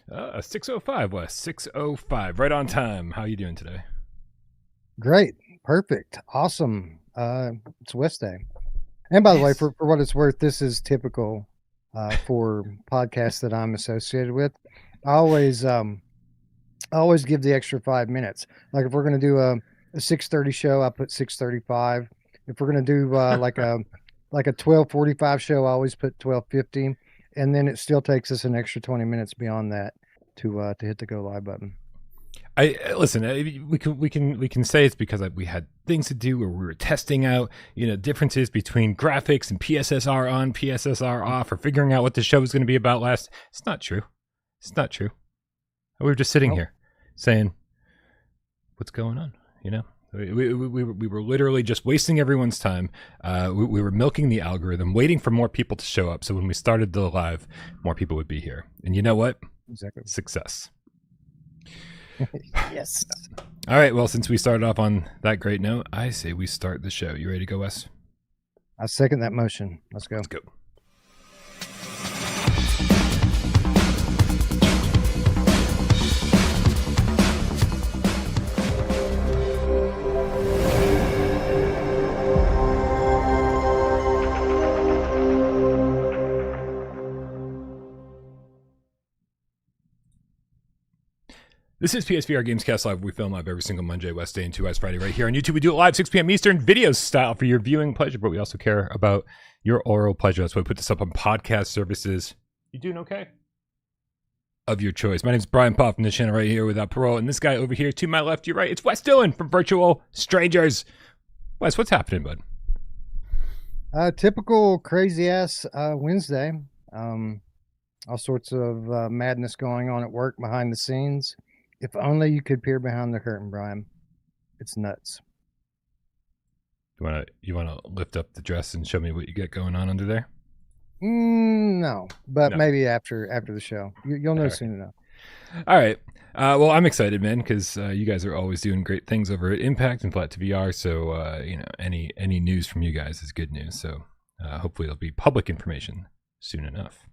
6:05, Wes. 6:05, right on time. How you doing today? Great. Perfect. Awesome. It's WesDay. And by the way, Nice. for what it's worth, this is typical for podcasts that I'm associated with. I always give the extra 5 minutes. Like if we're gonna do a 6:30 show, I put 6:35. If we're gonna do like a 12:45 show, I always put 12:50. And then it still takes us an extra 20 minutes beyond that to hit the go live button. I listen. We can say it's because we had things to do, or we were testing out, differences between graphics and PSSR on, PSSR off, or figuring out what the show was going to be about last. It's not true. It's not true. We were just sitting here saying, "What's going on?" We were literally just wasting everyone's time. We were milking the algorithm, waiting for more people to show up. So when we started the live, more people would be here. And you know what? Exactly. Success. Yes. All right. Well, since we started off on that great note, I say we start the show. You ready to go, Wes? I second that motion. Let's go. Let's go. This is PSVR GamesCast Live. We film live every single Monday, WesDay, and 2 Eyes Friday right here on YouTube. We do it live 6 p.m. Eastern, video style for your viewing pleasure, but we also care about your oral pleasure. That's why we put this up on podcast services. You doing okay? Of your choice. My name's Brian Poff from the channel right here with Parole, and this guy over here to my left, your right, it's Wes Dillon from Virtual Strangers. Wes, what's happening, bud? Typical crazy ass Wednesday. All sorts of madness going on at work behind the scenes. If only you could peer behind the curtain, Brian. It's nuts. You wanna lift up the dress and show me what you got going on under there? No, but No. maybe after the show, you'll know soon enough. All right. Well, I'm excited, man, because you guys are always doing great things over at Impact and Flat to VR. So any news from you guys is good news. So hopefully it'll be public information soon enough.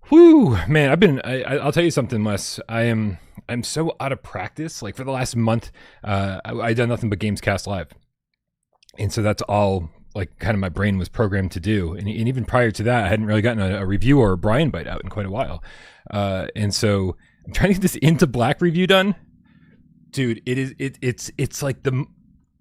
Whew, man, I'll tell you something, Wes. I'm so out of practice. Like for the last month, I done nothing but GamesCast Live. And so that's all like kind of my brain was programmed to do. And even prior to that, I hadn't really gotten a review or a Brian bite out in quite a while. And so I'm trying to get this Into Black review done. Dude, it's like the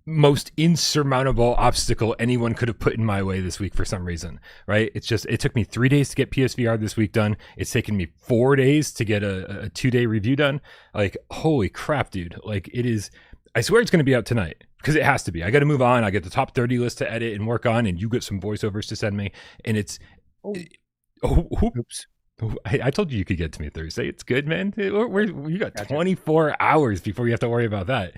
most insurmountable obstacle anyone could have put in my way this week for some reason, right? It took me 3 days to get PSVR this week done. It's taken me 4 days to get a 2-day review done. Like, holy crap, dude. Like, it is, I swear it's going to be out tonight because it has to be. I got to move on. I get the top 30 list to edit and work on, and you get some voiceovers to send me. And it's, Oops. I told you could get to me Thursday. It's good, man. You got 24 hours before you have to worry about that.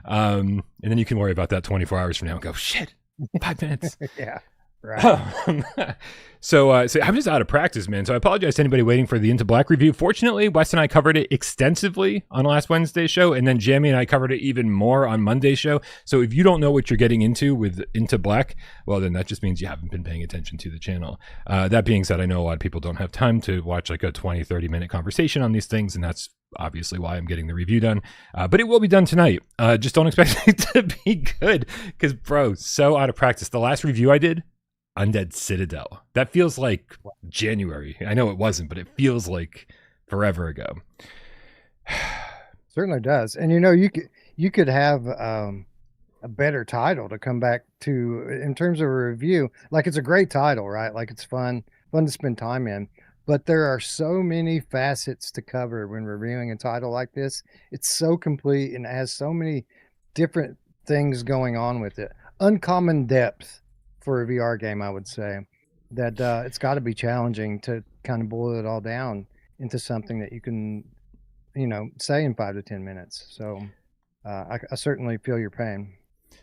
And then you can worry about that 24 hours from now and go, shit, 5 minutes. Yeah, right. So I'm just out of practice, man. So I apologize to anybody waiting for the Into Black review. Fortunately, Wes and I covered it extensively on last Wednesday's show, and then Jamie and I covered it even more on Monday's show. So if you don't know what you're getting into with Into Black, well, then that just means you haven't been paying attention to the channel. That being said, I know a lot of people don't have time to watch like a 20, 30-minute conversation on these things, and that's obviously why I'm getting the review done. But it will be done tonight. Just don't expect it to be good because, bro, so out of practice. The last review I did, Undead Citadel. That feels like January. I know it wasn't, but it feels like forever ago. Certainly does. And you could have a better title to come back to in terms of a review. Like it's a great title, right? Like it's fun to spend time in. But there are so many facets to cover when reviewing a title like this. It's so complete and has so many different things going on with it. Uncommon depth for a VR game, I would say. That it's got to be challenging to kind of boil it all down into something that you can, say in 5 to 10 minutes. So I certainly feel your pain.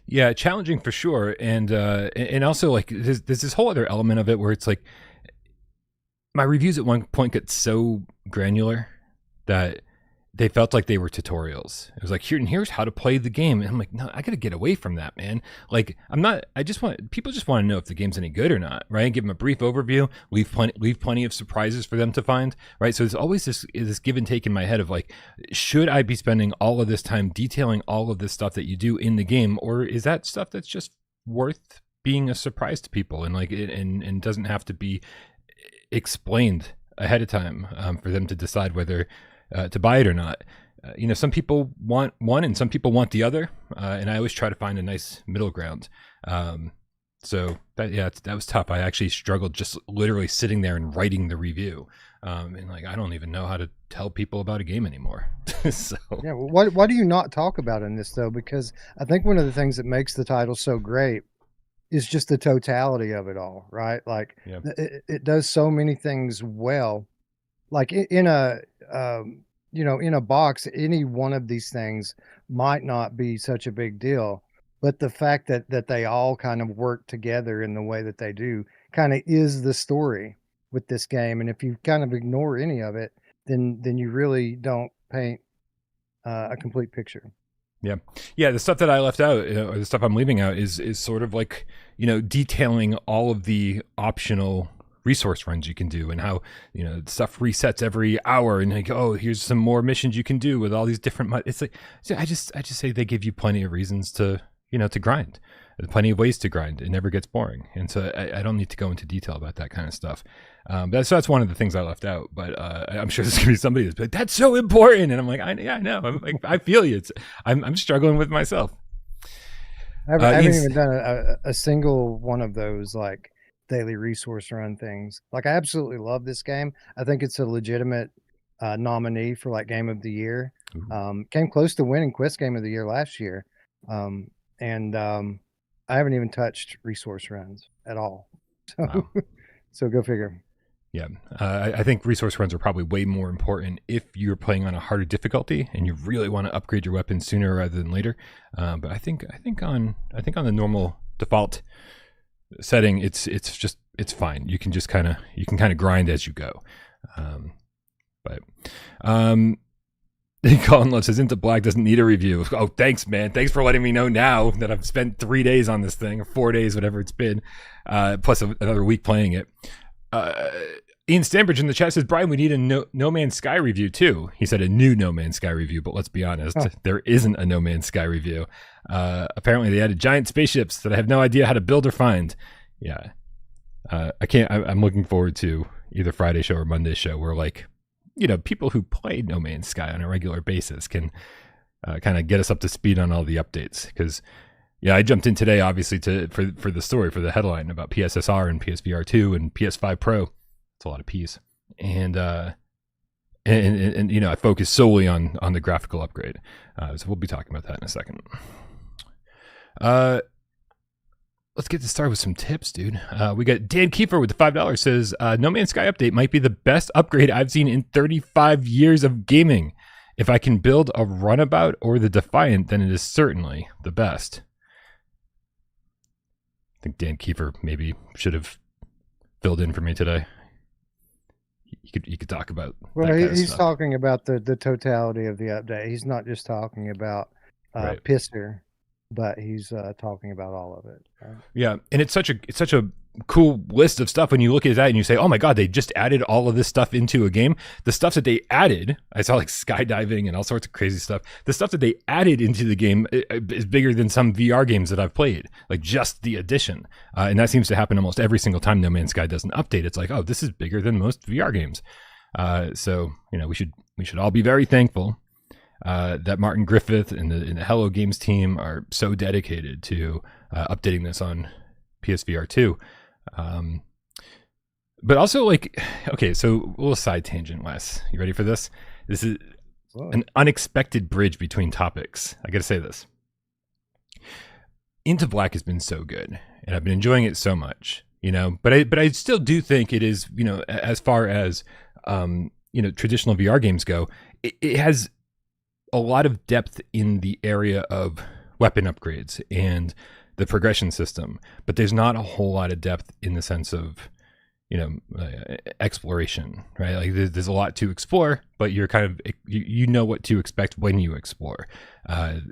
Yeah, challenging for sure. And also like there's this whole other element of it where it's like, my reviews at one point get so granular that they felt like they were tutorials. It was like, here's how to play the game. And I'm like, no, I got to get away from that, man. Like, people just want to know if the game's any good or not, right? Give them a brief overview, leave plenty of surprises for them to find, right? So there's always this give and take in my head of like, should I be spending all of this time detailing all of this stuff that you do in the game? Or is that stuff that's just worth being a surprise to people and like, and doesn't have to be explained ahead of time for them to decide whether to buy it or not. Some people want one and some people want the other, and I always try to find a nice middle ground. So that was tough. I actually struggled just literally sitting there and writing the review, and like I don't even know how to tell people about a game anymore. So yeah, well, what do you not talk about in this though? Because I think one of the things that makes the title so great is just the totality of it all, right? Like yeah. it does so many things well. Like in a in a box, any one of these things might not be such a big deal, but the fact that they all kind of work together in the way that they do kind of is the story with this game. And if you kind of ignore any of it, then you really don't paint a complete picture. Yeah. The stuff that I left out, or the stuff I'm leaving out, is sort of like detailing all of the optional resource runs you can do and how stuff resets every hour and like, oh, here's some more missions you can do with all these different it's like, I just say they give you plenty of reasons to to grind. There's plenty of ways to grind. It never gets boring, and so I don't need to go into detail about that kind of stuff. That's one of the things I left out, but I'm sure there's gonna be somebody that's like, that's so important, and I'm like, I know, I'm like, I feel you. I'm struggling with myself. I haven't even done a single one of those like daily resource run things. Like I absolutely love this game. I think it's a legitimate nominee for like game of the year. Came close to winning Quest game of the year last year. And I haven't even touched resource runs at all. So, wow. So go figure. Yeah, I think resource runs are probably way more important if you're playing on a harder difficulty and you really want to upgrade your weapon sooner rather than later. But I think on the normal default setting, it's fine. You can just kind of grind as you go. Colin Love says Into Black doesn't need a review. Oh, thanks, man. Thanks for letting me know now that I've spent 3 days on this thing, or 4 days, whatever it's been, plus another week playing it. Ian Stanbridge in the chat says, Brian, we need a No Man's Sky review too. He said a new No Man's Sky review, but let's be honest, there isn't a No Man's Sky review. Apparently they added giant spaceships that I have no idea how to build or find. Yeah. I'm looking forward to either Friday show or Monday show where like, people who play No Man's Sky on a regular basis can kind of get us up to speed on all the updates. Because, I jumped in today, obviously, for the story, for the headline about PSSR and PSVR2 and PS5 Pro. It's a lot of P's. And I focus solely on the graphical upgrade. So we'll be talking about that in a second. Let's get started with some tips, dude. We got Dan Kiefer with the $5 says, No Man's Sky update might be the best upgrade I've seen in 35 years of gaming. If I can build a Runabout or the Defiant, then it is certainly the best. I think Dan Kiefer maybe should have filled in for me today. You could talk about. Well, he's talking about the totality of the update. He's not just talking about right. Pisser, but he's talking about all of it. Right? Yeah, and it's such a cool list of stuff when you look at that and you say, oh my god, they just added all of this stuff into a game. The stuff that they added, I saw like skydiving and all sorts of crazy stuff. The stuff that they added into the game is bigger than some VR games that I've played, like just the addition. And that seems to happen almost every single time No Man's Sky does an update. It's like, oh, this is bigger than most VR games. So we should all be very thankful that Martin Griffith and the Hello Games team are so dedicated to updating this on PSVR2. But also, like, okay, so a little side tangent, Wes. You ready for this? This is an unexpected bridge between topics. I gotta say this. Into Black has been so good, and I've been enjoying it so much, but I still do think it is, as far as traditional VR games go, it has a lot of depth in the area of weapon upgrades and the progression system, but there's not a whole lot of depth in the sense of, exploration, right? Like there's a lot to explore, but you're kind of, you know what to expect when you explore.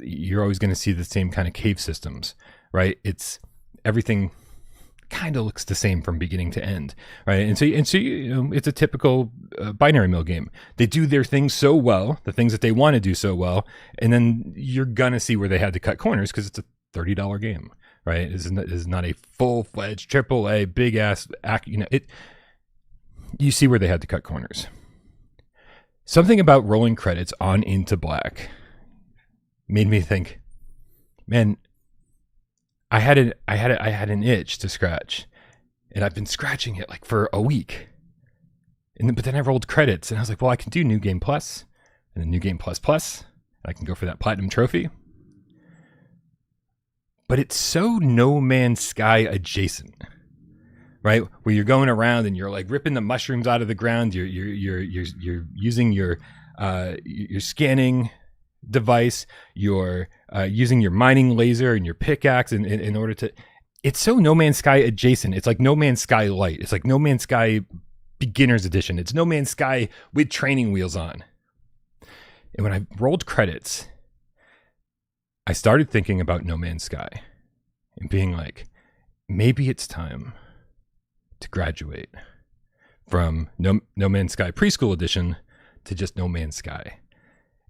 You're always going to see the same kind of cave systems, right? It's everything kind of looks the same from beginning to end, right? And so it's a typical binary mill game. They do their things so well, the things that they want to do so well, and then you're gonna see where they had to cut corners because it's a $30 game, right? This is not a full-fledged AAA big ass act. You see where they had to cut corners. Something about rolling credits on Into Black made me think, man, I had an itch to scratch, and I've been scratching it like for a week. But then I rolled credits, and I was like, well, I can do New Game Plus, and then New Game Plus Plus, and I can go for that Platinum Trophy. But it's so No Man's Sky adjacent, right? Where you're going around and you're like ripping the mushrooms out of the ground. You're using your scanning device. You're using your mining laser and your pickaxe in order to. It's so No Man's Sky adjacent. It's like No Man's Sky Light. It's like No Man's Sky Beginner's Edition. It's No Man's Sky with training wheels on. And when I rolled credits, I started thinking about No Man's Sky and being like, maybe it's time to graduate from No Man's Sky Preschool Edition to just No Man's Sky.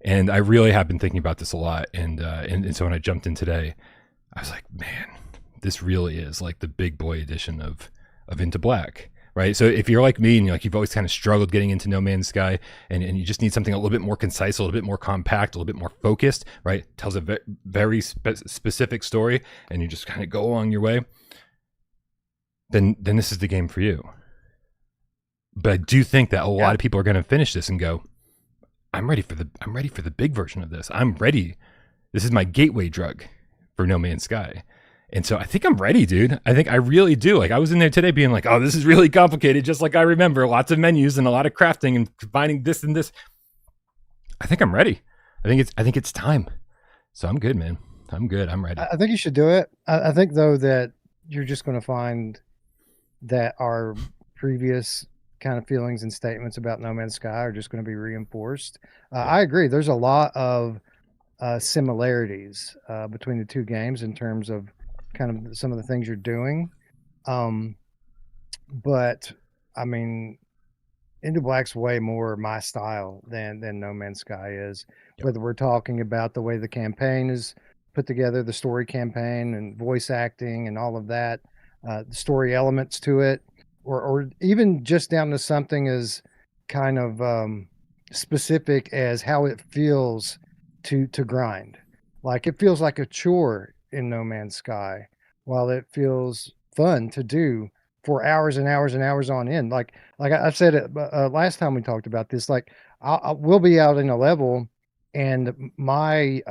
And I really have been thinking about this a lot. And so when I jumped in today, I was like, man, this really is like the big boy edition of Into Black. Right. So if you're like me and you've always kind of struggled getting into No Man's Sky and you just need something a little bit more concise, a little bit more compact, a little bit more focused, right? Tells a very specific story and you just kind of go along your way. Then this is the game for you. But I do think that a lot of people are going to finish this and go, I'm ready for the big version of this. I'm ready. This is my gateway drug for No Man's Sky. And so I think I'm ready, dude. I think I really do. Like I was in there today being like, oh, this is really complicated. Just like I remember, lots of menus and a lot of crafting and combining this and this. I think I'm ready. I think it's time. So I'm good, man. I'm good. I'm ready. I think you should do it. I think though that you're just going to find that our previous kind of feelings and statements about No Man's Sky are just going to be reinforced. I agree. There's a lot of similarities between the two games in terms of kind of some of the things you're doing. But I mean, Into Black's way more my style than No Man's Sky is. Yep. Whether we're talking about the way the campaign is put together, the story campaign and voice acting and all of that, the story elements to it, or even just down to something as kind of specific as how it feels to grind. Like it feels like a chore in No Man's Sky, while it feels fun to do for hours and hours and hours on end. Like I said it last time we talked about this, like we'll be out in a level and my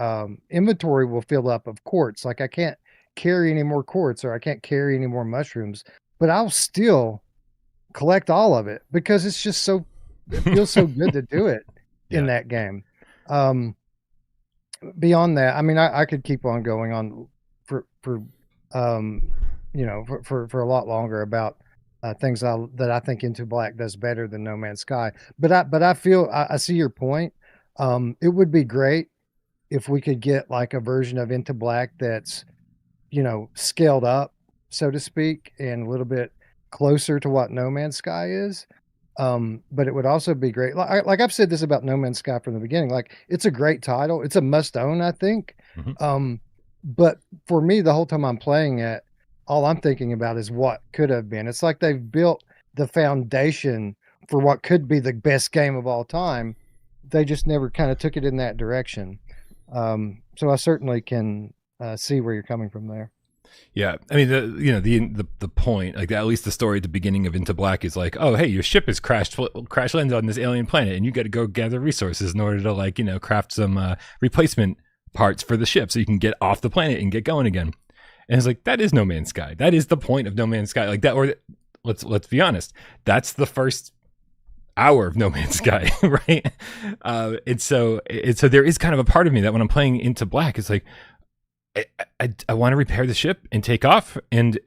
inventory will fill up of quartz. Like I can't carry any more quartz or I can't carry any more mushrooms, but I'll still collect all of it because it's just so, it feels so good to do it in that game. Beyond that, I mean, I could keep on going on for a lot longer about things that I think Into Black does better than No Man's Sky. But I feel I see your point. It would be great if we could get like a version of Into Black that's, scaled up, so to speak, and a little bit closer to what No Man's Sky is. But it would also be great. Like I've said this about No Man's Sky from the beginning, like it's a great title. It's a must own, I think. Mm-hmm. But for me, the whole time I'm playing it, all I'm thinking about is what could have been. It's like they've built the foundation for what could be the best game of all time. They just never kind of took it in that direction. So I certainly can see where you're coming from there. Yeah, I mean, the point, like at least the story at the beginning of Into Black is like, oh, hey, your ship is crash landed on this alien planet, and you got to go gather resources in order to craft some replacement parts for the ship so you can get off the planet and get going again. And it's like, that is No Man's Sky. That is the point of No Man's Sky. Like that, or let's be honest, that's the first hour of No Man's Sky, right? And so there is kind of a part of me that when I'm playing Into Black, it's like, I want to repair the ship and take off and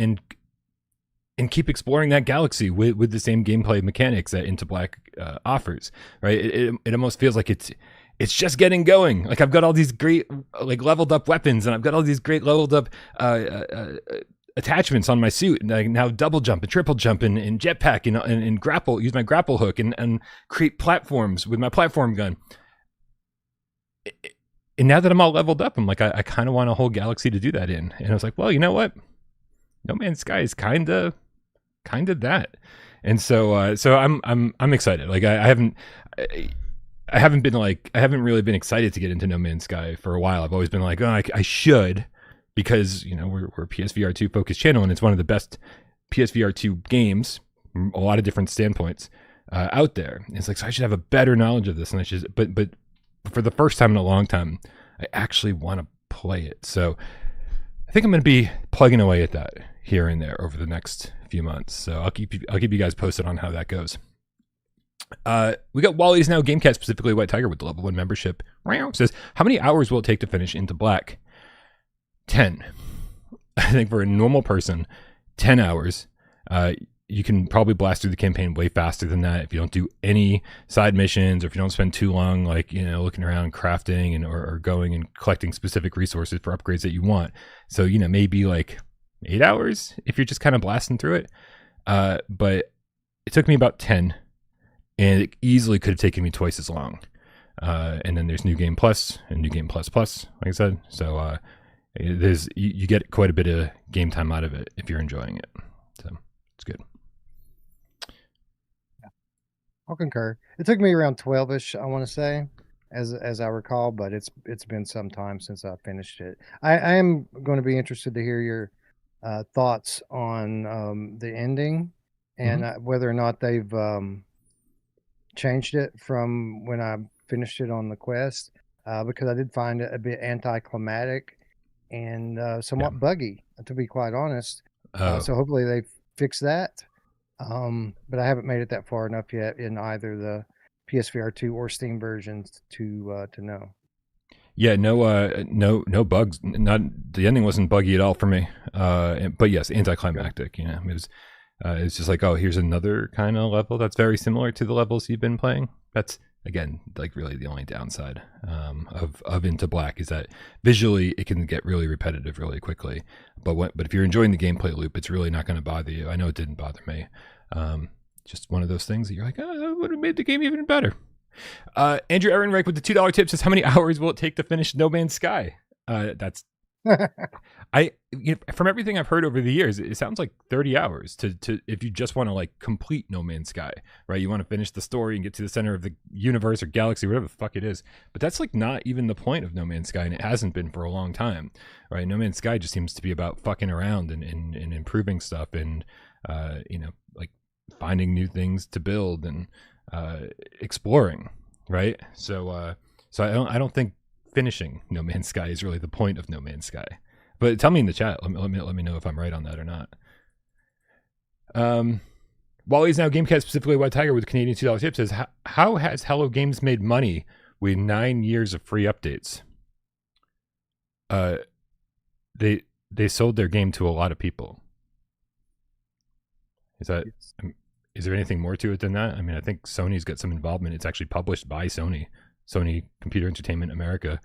and keep exploring that galaxy with the same gameplay mechanics that Into Black offers, right? It almost feels like it's just getting going. Like I've got all these great like leveled up weapons, and I've got all these great leveled up attachments on my suit, and I can now double jump and triple jump and jetpack and grapple, use my grapple hook and create platforms with my platform gun. And now that I'm all leveled up, I'm like, I kind of want a whole galaxy to do that in. And I was like, well, you know what? No Man's Sky is kind of that. And so I'm excited. Like I haven't really been excited to get into No Man's Sky for a while. I've always been like, oh, I should, because we're a PSVR2 focused channel, and it's one of the best PSVR2 games from a lot of different standpoints out there. And it's like, so I should have a better knowledge of this, and I should, but for the first time in a long time, I actually want to play it. So I think I'm going to be plugging away at that here and there over the next few months. So I'll keep you guys posted on how that goes. We got Wally's Now GameCast, specifically White Tiger with the level 1 membership. Says, how many hours will it take to finish Into Black? 10. I think for a normal person, 10 hours. You can probably blast through the campaign way faster than that if you don't do any side missions, or if you don't spend too long, like, looking around crafting and or going and collecting specific resources for upgrades that you want. So, maybe like 8 hours if you're just kind of blasting through it. But it took me about 10, and it easily could have taken me twice as long. And then there's New Game Plus and New Game Plus, like I said. So you get quite a bit of game time out of it if you're enjoying it. So it's good. I'll concur. It took me around 12-ish, I want to say, as I recall, but it's been some time since I finished it. I am going to be interested to hear your thoughts on the ending and whether or not they've changed it from when I finished it on the Quest, because I did find it a bit anticlimactic and somewhat buggy, to be quite honest. So hopefully they fix that. But I haven't made it that far enough yet in either the PSVR2 or Steam versions to know. Yeah, no bugs. Not the ending wasn't buggy at all for me. But yes, anticlimactic. It was. It's just like, oh, here's another kind of level that's very similar to the levels you've been playing. That's, again, like really the only downside of Into Black, is that visually it can get really repetitive really quickly. But if you're enjoying the gameplay loop, it's really not going to bother you. I know it didn't bother me. Just one of those things that you're like, oh, that would have made the game even better. Andrew Ehrenreich with the $2 tip says, how many hours will it take to finish No Man's Sky? That's from everything I've heard over the years, it sounds like 30 hours to if you just want to like complete No Man's Sky, right? You want to finish the story and get to the center of the universe or galaxy, whatever the fuck it is. But that's like not even the point of No Man's Sky, and it hasn't been for a long time, right? No Man's Sky just seems to be about fucking around and improving stuff and like finding new things to build and exploring, right? So I don't think finishing No Man's Sky is really the point of No Man's Sky. But tell me in the chat. Let me know if I'm right on that or not. Wally's Now GameCast, specifically White Tiger with Canadian $2 tip, says, how has Hello Games made money with 9 years of free updates? They sold their game to a lot of people. Is there anything more to it than that? I mean, I think Sony's got some involvement. It's actually published by Sony. Sony Computer Entertainment America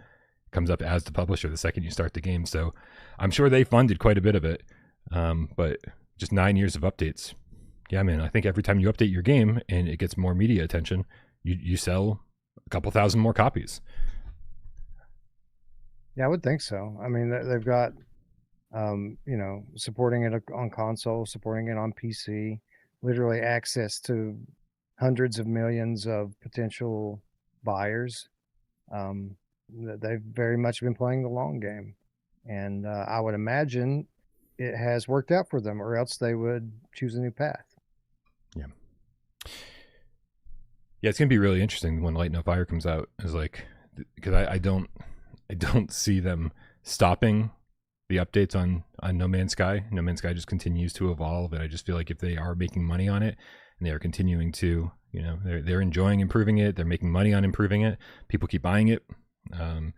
comes up as the publisher the second you start the game. So I'm sure they funded quite a bit of it. But just 9 years of updates. Yeah, man, I think every time you update your game and it gets more media attention, you sell a couple thousand more copies. Yeah, I would think so. I mean, they've got, supporting it on console, supporting it on PC, literally access to hundreds of millions of potential buyers. They've very much been playing the long game, and I would imagine it has worked out for them, or else they would choose a new path. Yeah, it's gonna be really interesting when Light No Fire comes out. Is like, because I don't see them stopping the updates on No Man's Sky. No Man's Sky just continues to evolve, and I just feel like if they are making money on it and they are continuing to, they're enjoying improving it, they're making money on improving it, people keep buying it, then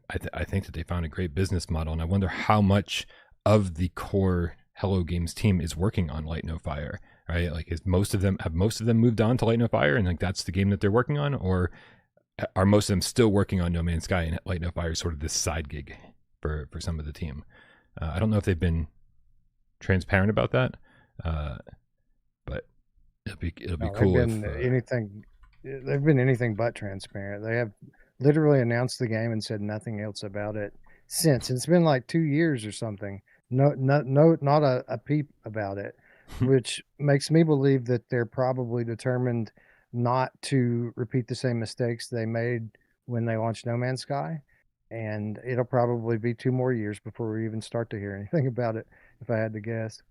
I think that they found a great business model. And I wonder how much of the core Hello Games team is working on Light No Fire, right? Like, have most of them moved on to Light No Fire, and like that's the game that they're working on, or are most of them still working on No Man's Sky, and Light No Fire is sort of this side gig for some of the team? I don't know if they've been transparent about that, but it'll be cool. They've been anything but transparent. They have literally announced the game and said nothing else about it since. It's been like 2 years or something. Not a peep about it, which makes me believe that they're probably determined not to repeat the same mistakes they made when they launched No Man's Sky. And it'll probably be 2 more years before we even start to hear anything about it, if I had to guess.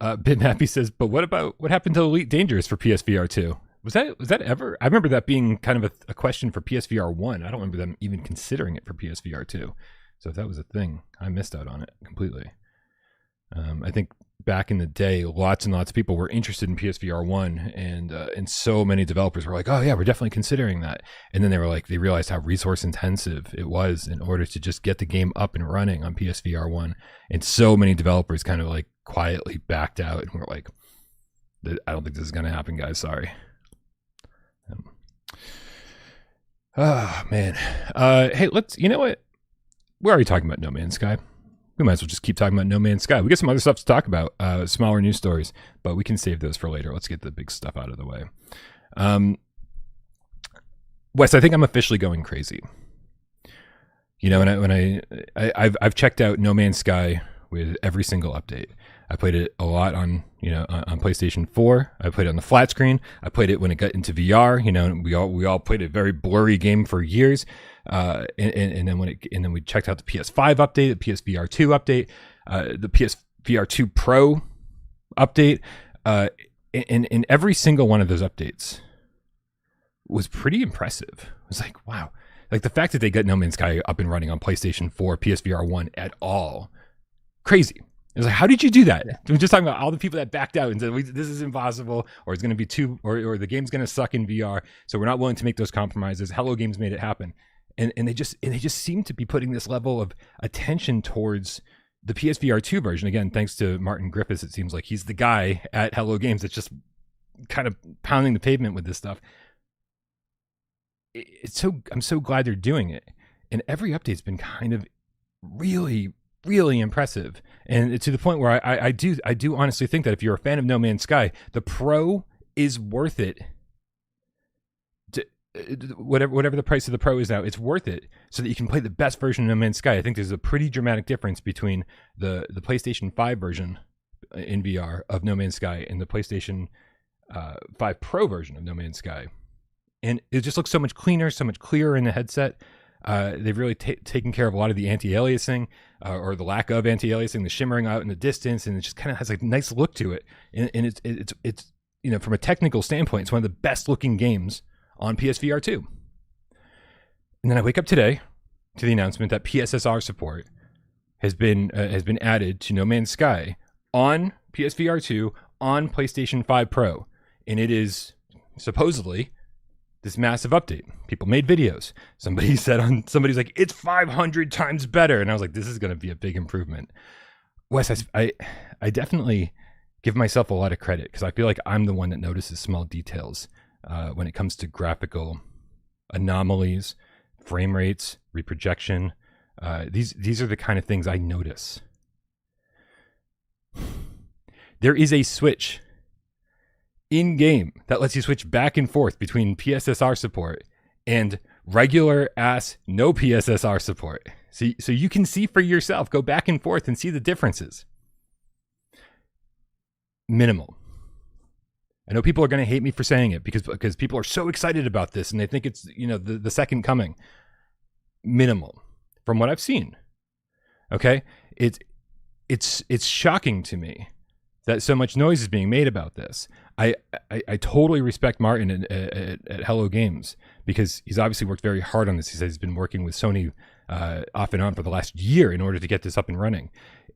BitNappy says, but what happened to Elite Dangerous for PSVR2? Was that ever? I remember that being kind of a question for PSVR1. I don't remember them even considering it for PSVR2. So if that was a thing, I missed out on it completely. I think back in the day, lots and lots of people were interested in PSVR1, and so many developers were like, oh yeah, we're definitely considering that. And then they realized how resource intensive it was in order to just get the game up and running on PSVR1. And so many developers kind of like quietly backed out and were like, I don't think this is going to happen, guys. Sorry. Oh man. Hey, you know what? We're already talking about No Man's Sky. We might as well just keep talking about No Man's Sky. We got some other stuff to talk about, smaller news stories, but we can save those for later. Let's get the big stuff out of the way. Wes, I think I'm officially going crazy. You know, I've checked out No Man's Sky with every single update. I played it a lot on PlayStation 4. I played it on the flat screen. I played it when it got into VR. You know, we all played a very blurry game for years. And then we checked out the PS5 update, the PSVR2 update, the PSVR2 Pro update, and every single one of those updates was pretty impressive. It was like, wow, like the fact that they got No Man's Sky up and running on PlayStation 4, PSVR1 at all, crazy. It was like, how did you do that? Yeah. We're just talking about all the people that backed out and said, this is impossible, or it's going to be or the game's going to suck in VR, so we're not willing to make those compromises. Hello Games made it happen. And they just seem to be putting this level of attention towards the PSVR2 version. Again, thanks to Martin Griffiths, it seems like he's the guy at Hello Games that's just kind of pounding the pavement with this stuff. I'm so glad they're doing it. And every update's been kind of really, really impressive. And to the point where I do honestly think that if you're a fan of No Man's Sky, the Pro is worth it. Whatever the price of the Pro is now, it's worth it so that you can play the best version of No Man's Sky. I think there's a pretty dramatic difference between the PlayStation 5 version in VR of No Man's Sky and the PlayStation 5 Pro version of No Man's Sky. And it just looks so much cleaner, so much clearer in the headset. They've really taken care of a lot of the anti-aliasing or the lack of anti-aliasing, the shimmering out in the distance, and it just kind of has like a nice look to it. And it's you know, from a technical standpoint, it's one of the best looking games on PSVR2. And then I wake up today to the announcement that PSSR support has been added to No Man's Sky on PSVR2 on PlayStation 5 Pro, and it is supposedly this massive update. People made videos. Somebody's like, it's 500 times better, and I was like, this is going to be a big improvement. Wes, I definitely give myself a lot of credit because I feel like I'm the one that notices small details when it comes to graphical anomalies, frame rates, reprojection. These are the kind of things I notice. There is a switch in-game that lets you switch back and forth between PSSR support and regular ass no PSSR support. So you can see for yourself, go back and forth and see the differences. Minimal. I know people are going to hate me for saying it because people are so excited about this and they think it's, you know, the second coming. Minimal from what I've seen. Okay? It's shocking to me that so much noise is being made about this. I totally respect Martin at Hello Games because he's obviously worked very hard on this. He says he's been working with Sony off and on for the last year in order to get this up and running.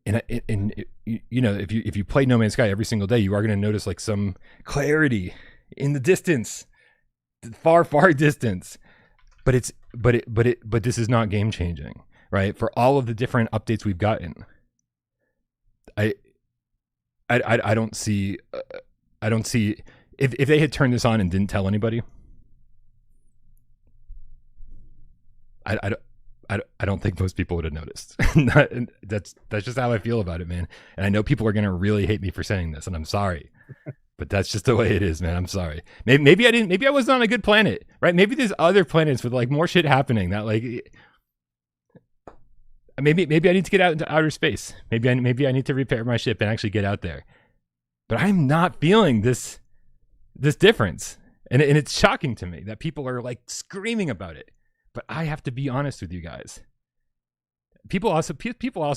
And you know, if you play No Man's Sky every single day, you are going to notice like some clarity in the distance, far distance. But this is not game changing, right? For all of the different updates we've gotten, I I don't see I don't see if they had turned this on and didn't tell anybody. I I don't think most people would have noticed. That's just how I feel about it, man. And I know people are gonna really hate me for saying this, and I'm sorry, but that's just the way it is, man. I'm sorry. Maybe I didn't. Maybe I wasn't on a good planet, right? Maybe there's other planets with like more shit happening that like. Maybe I need to get out into outer space. Maybe I need to repair my ship and actually get out there. But I'm not feeling this difference, and it's shocking to me that people are like screaming about it. But I have to be honest with you guys. People also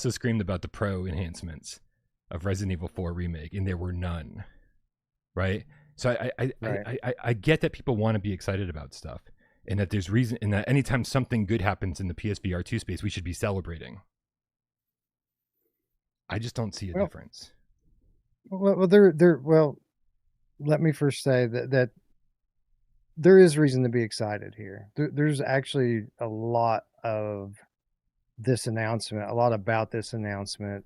screamed about the pro enhancements of Resident Evil 4 remake, and there were none. Right? So I get that people want to be excited about stuff, and that there's reason, and that anytime something good happens in the PSVR2 space, we should be celebrating. I just don't see a difference. Well, let me first say that there is reason to be excited here. There's actually a lot of this announcement, a lot about this announcement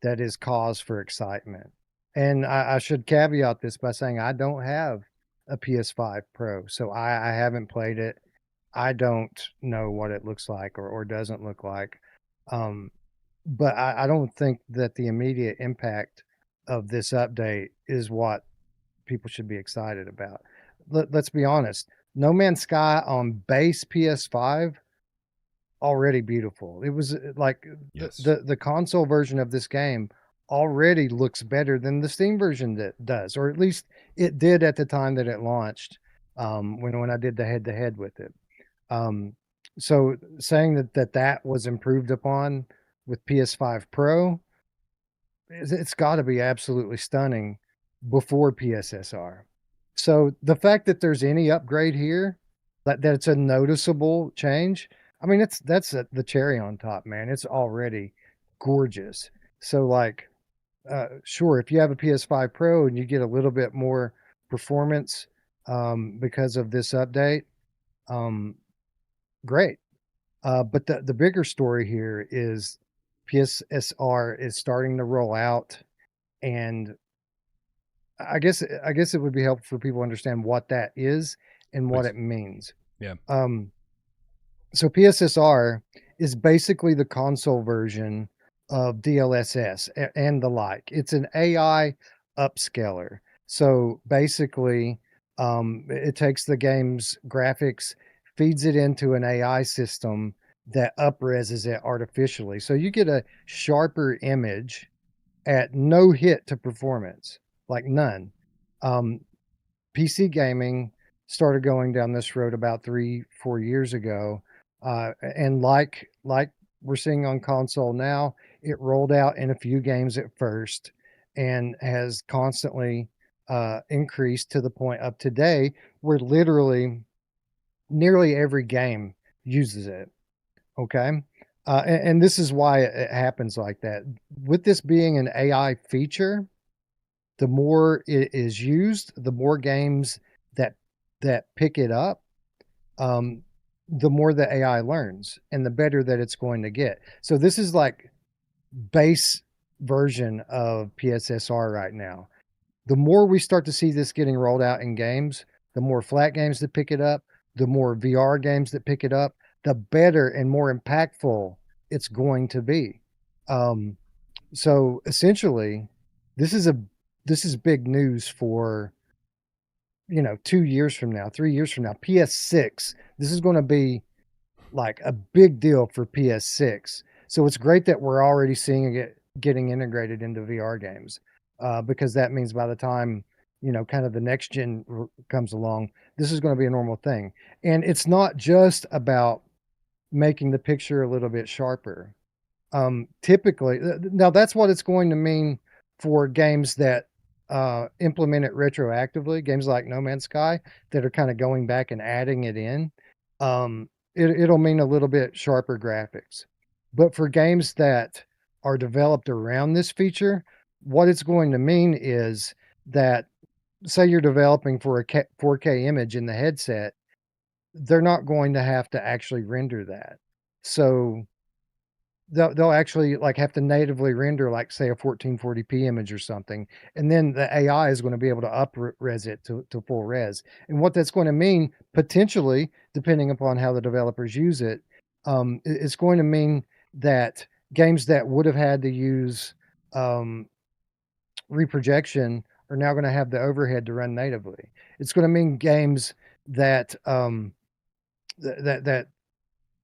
that is cause for excitement. And I should caveat this by saying I don't have a PS5 Pro, so I haven't played it. I don't know what it looks like or doesn't look like. But I don't think that the immediate impact of this update is what people should be excited about. Let's be honest. No Man's Sky on base PS5 already beautiful. It was like yes. the console version of this game already looks better than the Steam version that does, or at least it did at the time that it launched. When I did the head to head with it. So saying that was improved upon with PS5 Pro, it's got to be absolutely stunning before PSSR. So the fact that there's any upgrade here, that it's a noticeable change, I mean, that's the cherry on top, man. It's already gorgeous. So like, sure, if you have a PS5 Pro and you get a little bit more performance because of this update, great. But the bigger story here is PSSR is starting to roll out, and I guess it would be helpful for people to understand what that is and what it means. Yeah. So PSSR is basically the console version of DLSS and the like. It's an AI upscaler. So basically, it takes the game's graphics, feeds it into an AI system that upreses it artificially. So you get a sharper image at no hit to performance, like none. PC gaming started going down this road about 3-4 years ago. And like we're seeing on console now, it rolled out in a few games at first and has constantly increased to the point of today where literally nearly every game uses it. Okay. And this is why it happens like that. With this being an AI feature, the more it is used, the more games that pick it up, the more the AI learns and the better that it's going to get. So this is like base version of PSSR right now. The more we start to see this getting rolled out in games, the more flat games that pick it up, the more VR games that pick it up, the better and more impactful it's going to be. So essentially, this is big news for 2 years from now, 3 years from now. PS6, this is going to be like a big deal for PS6. So it's great that we're already seeing it getting integrated into VR games, because that means by the time kind of the next gen comes along, this is going to be a normal thing. And it's not just about making the picture a little bit sharper. Typically, now that's what it's going to mean for games that implement it retroactively. Games like No Man's Sky that are kind of going back and adding it in. It'll mean a little bit sharper graphics. But for games that are developed around this feature, what it's going to mean is that, say you're developing for a 4K image in the headset, they're not going to have to actually render that. So they'll actually like have to natively render like say a 1440p image or something, and then the AI is going to be able to up-res it to full res. And what that's going to mean potentially, depending upon how the developers use it, it's going to mean that games that would have had to use um, reprojection are now going to have the overhead to run natively. It's going to mean games that that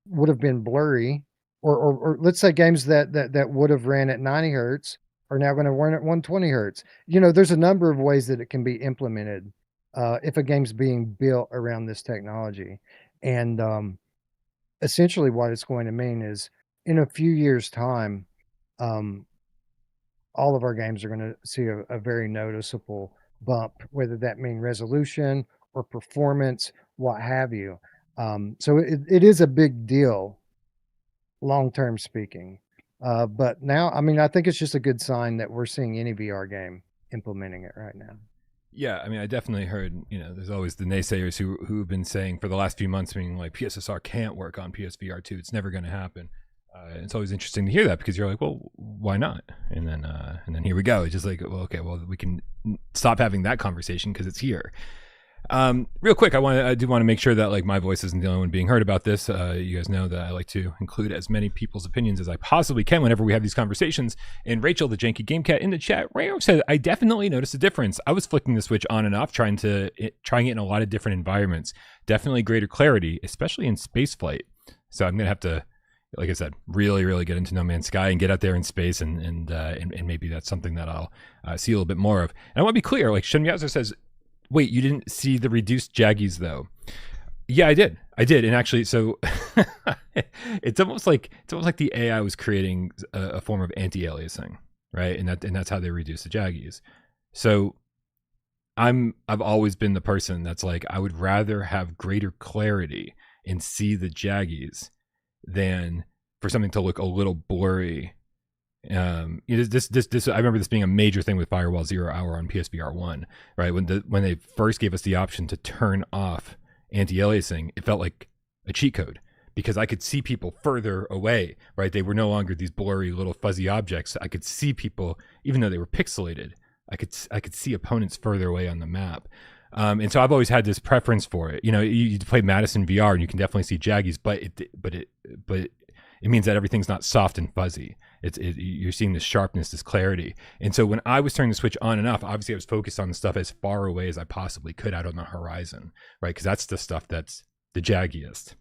would have been blurry, or let's say games that would have ran at 90 hertz are now going to run at 120 hertz. There's a number of ways that it can be implemented if a game's being built around this technology. And essentially what it's going to mean is in a few years' time, um, all of our games are going to see a very noticeable bump, whether that mean resolution or performance, what have you. So it is a big deal, long term speaking. But now, I mean, I think it's just a good sign that we're seeing any VR game implementing it right now. Yeah, I mean, I definitely heard, there's always the naysayers who've been saying for the last few months, meaning like PSSR can't work on PSVR2. It's never going to happen. It's always interesting to hear that because you're like, well, why not? And then here we go. It's just like, well, okay, well, we can stop having that conversation because it's here. Real quick, I do want to make sure that like my voice isn't the only one being heard about this. You guys know that I like to include as many people's opinions as I possibly can whenever we have these conversations. And Rachel, the Janky Game Cat in the chat, Rayo said, I definitely noticed a difference. I was flicking the Switch on and off, trying it in a lot of different environments. Definitely greater clarity, especially in spaceflight. So I'm gonna have to, like I said, really, really get into No Man's Sky and get out there in space, and maybe that's something that I'll see a little bit more of. And I want to be clear, like Shen Miyazo says, wait, you didn't see the reduced jaggies though? Yeah, I did, and actually, so it's almost like the AI was creating a form of anti-aliasing, right? And that's how they reduce the jaggies. So I've always been the person that's like, I would rather have greater clarity and see the jaggies than for something to look a little blurry. This I remember this being a major thing with Firewall 0 Hour on PSVR1, right? When they first gave us the option to turn off anti-aliasing, it felt like a cheat code because I could see people further away, right? They were no longer these blurry little fuzzy objects. I could see people even though they were pixelated. I could see opponents further away on the map. And so I've always had this preference for it. You play Madison VR and you can definitely see jaggies, but it means that everything's not soft and fuzzy. You're seeing this sharpness, this clarity. And so when I was turning the Switch on and off, obviously I was focused on the stuff as far away as I possibly could out on the horizon, right? Because that's the stuff that's the jaggiest.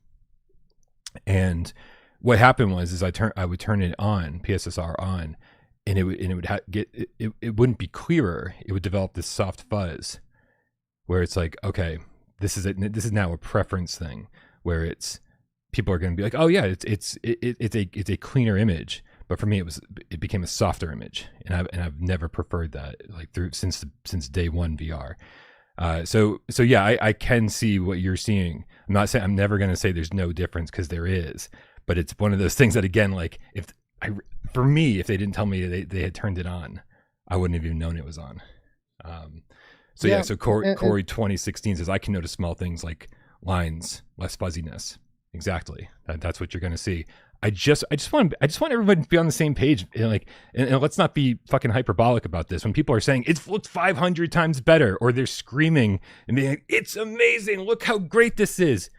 And what happened was I would turn it on, PSSR on, and it wouldn't be clearer. It would develop this soft fuzz where it's like, okay, this is now a preference thing where it's people are going to be like, oh yeah, it's a cleaner image, but for me it became a softer image, and I've never preferred that like since day one VR. So yeah, I can see what you're seeing. I'm never going to say there's no difference because there is, but it's one of those things that again, like if they didn't tell me they had turned it on, I wouldn't have even known it was on. So Corey 2016 says I can notice small things like lines, less fuzziness. Exactly. That's what you're going to see. I just want everybody to be on the same page. And let's not be fucking hyperbolic about this. When people are saying it looks 500 times better, or they're screaming and being like, "It's amazing! Look how great this is."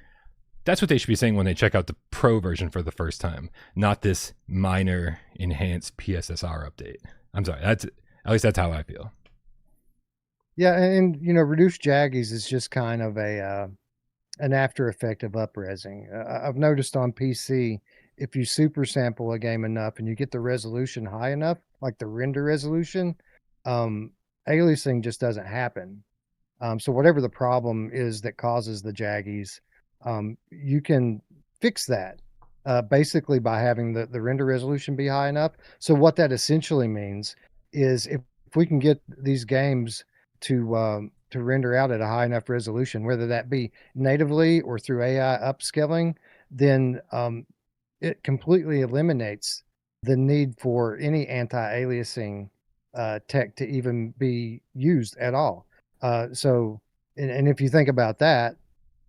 That's what they should be saying when they check out the Pro version for the first time, not this minor enhanced PSSR update. I'm sorry. At least that's how I feel. Yeah, and reduced jaggies is just kind of an after effect of upresing. I've noticed on PC, if you super sample a game enough and you get the resolution high enough, like the render resolution, aliasing just doesn't happen. So whatever the problem is that causes the jaggies, you can fix that basically by having the render resolution be high enough. So what that essentially means is if we can get these games to render out at a high enough resolution, whether that be natively or through AI upscaling, then it completely eliminates the need for any anti-aliasing tech to even be used at all. So if you think about that,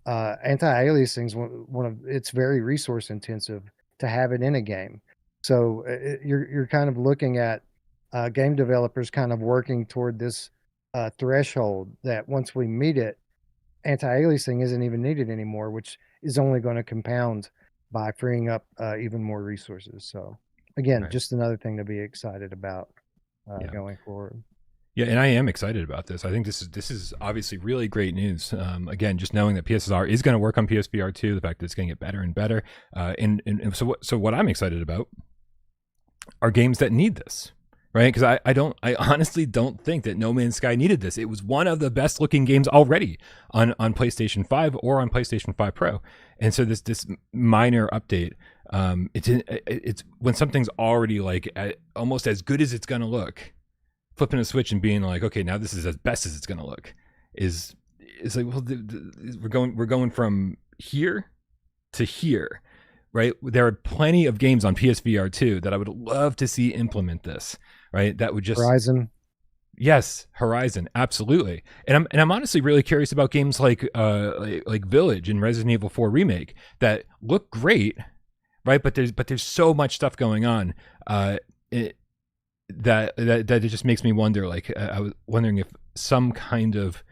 anti-aliasing is one of it's very resource intensive to have it in a game. So you're kind of looking at game developers kind of working toward this threshold that once we meet it, anti-aliasing isn't even needed anymore, which is only going to compound by freeing up even more resources. So again, Right. just another thing to be excited about Yeah. going forward. Yeah, and I am excited about this. I think this is obviously really great news. Again, just knowing that PSSR is going to work on PSVR2, the fact that it's going to get better and better, and so what I'm excited about are games that need this, right? Because I honestly don't think that No Man's Sky needed this. It was one of the best looking games already on PlayStation 5 or on PlayStation 5 Pro, and so this minor update, it's when something's already like almost as good as it's going to look. Flipping a switch and being like, okay, now this is as best as it's going to look, is like, well, we're going from here to here, right? There are plenty of games on PSVR 2 that I would love to see implement this, right? That would just Horizon. Yes, Horizon, absolutely. And I'm honestly really curious about games like Village and Resident Evil 4 Remake that look great, right? But there's so much stuff going on. That it just makes me wonder. Like, I was wondering if some kind of,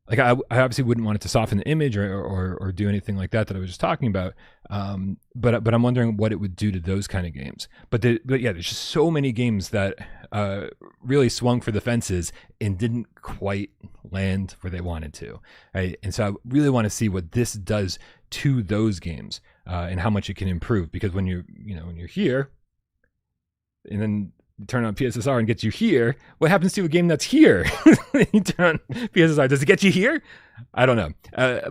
like, I obviously wouldn't want it to soften the image or do anything like that I was just talking about. But I'm wondering what it would do to those kind of games. But yeah, there's just so many games that really swung for the fences and didn't quite land where they wanted to. Right? And so I really want to see what this does to those games and how much it can improve. Because when you're here, and then you turn on PSSR and gets you here, what happens to a game that's here? You turn on PSSR, does it get you here? I don't know.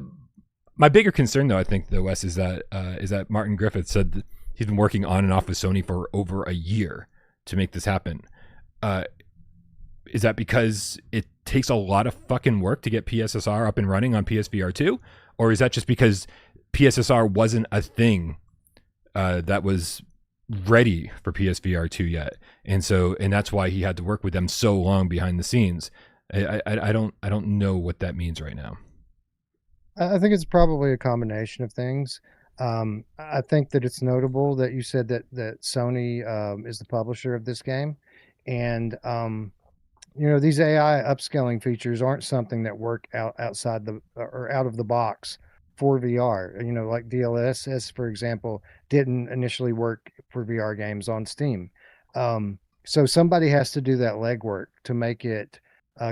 My bigger concern, though, I think, Wes, is that Martin Griffith said that he's been working on and off with Sony for over a year to make this happen. Is that because it takes a lot of fucking work to get PSSR up and running on PSVR 2? Or is that just because PSSR wasn't a thing that was ready for PSVR 2 yet, and that's why he had to work with them so long behind the scenes? I don't know what that means right now. I think it's probably a combination of things. I think that it's notable that you said that Sony is the publisher of this game, and these AI upscaling features aren't something that work outside or out of the box for VR. Like DLSS, for example, didn't initially work for VR games on Steam. So somebody has to do that legwork to make it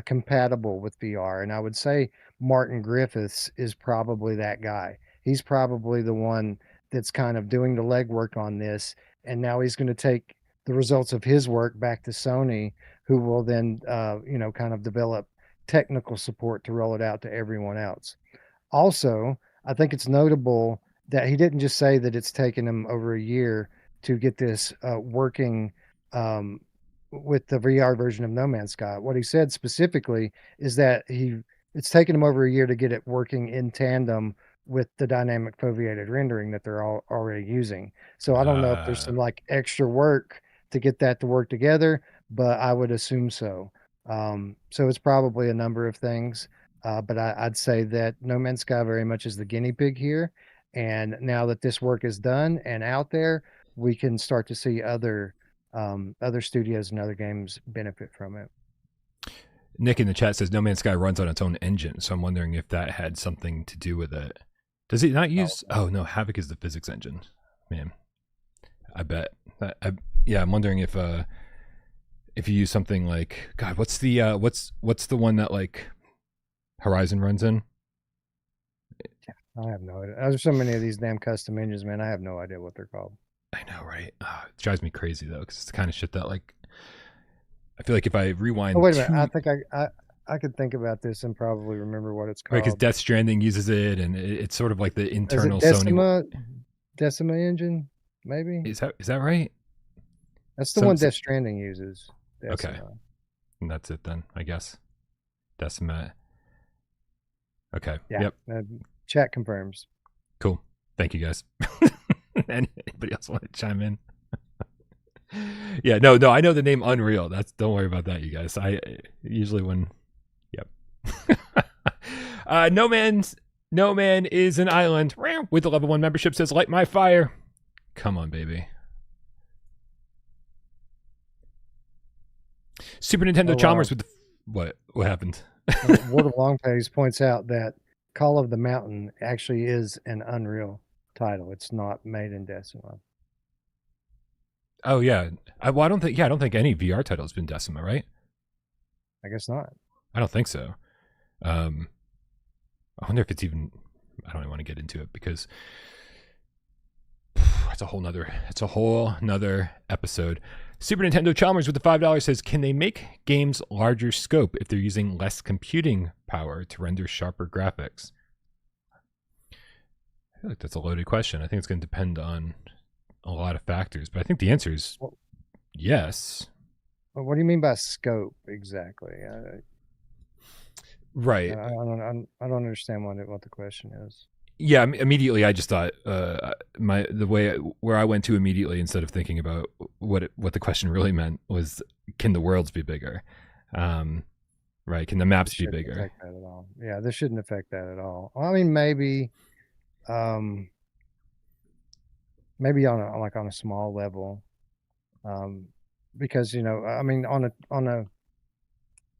compatible with VR. And I would say Martin Griffiths is probably that guy. He's probably the one that's kind of doing the legwork on this. And now he's going to take the results of his work back to Sony, who will then, kind of develop technical support to roll it out to everyone else. Also, I think it's notable that he didn't just say that it's taken him over a year to get this working with the VR version of No Man's Sky. What he said specifically is that it's taken him over a year to get it working in tandem with the dynamic foveated rendering that they're all already using. So I don't know if there's some like extra work to get that to work together, but I would assume so. So it's probably a number of things. But I'd say that No Man's Sky very much is the guinea pig here. And now that this work is done and out there, we can start to see other studios and other games benefit from it. Nick in the chat says No Man's Sky runs on its own engine, so I'm wondering if that had something to do with it. Does it not use? Oh no, Havoc is the physics engine. Man, I bet. I'm wondering if you use something like, God, what's the one that like Horizon runs in? I have no idea. There's so many of these damn custom engines, man. I have no idea what they're called. I know, right? It drives me crazy though, because it's the kind of shit that like I feel like if I rewind. Oh wait a minute! I think I could think about this and probably remember what it's called. Right, because Death Stranding uses it, and it's sort of like the internal Sony. Decima engine, maybe. Is that right? That's the one Death Stranding uses. Decima. Okay, and that's it then, I guess. Decima. Okay. Yeah. Yep. Chat confirms. Cool. Thank you, guys. Anybody else want to chime in? Yeah, no, I know the name Unreal. Don't worry about that, you guys. I usually yep. No Man is an island with the level 1 membership, says light my fire. Come on, baby. Super Nintendo Chalmers with the what happened? World of Long Pays points out that Call of the Mountain actually is an Unreal title. It's not made in Decima. Oh yeah, I don't think any VR title has been Decima, right? I guess not. I don't think so. I wonder if it's even. I don't even want to get into it because it's a whole nother episode. Super Nintendo Chalmers with the $5 says, can they make games larger scope if they're using less computing power to render sharper graphics? I feel like that's a loaded question. I think it's going to depend on a lot of factors, but I think the answer is yes. What do you mean by scope exactly? Right. I don't understand what the question is. Yeah, immediately I just thought where I went to immediately, instead of thinking about what the question really meant, was, can the worlds be bigger? Right? Can the maps be bigger? Affect that at all. Yeah, this shouldn't affect that at all. I mean, maybe on a small level, because I mean, on a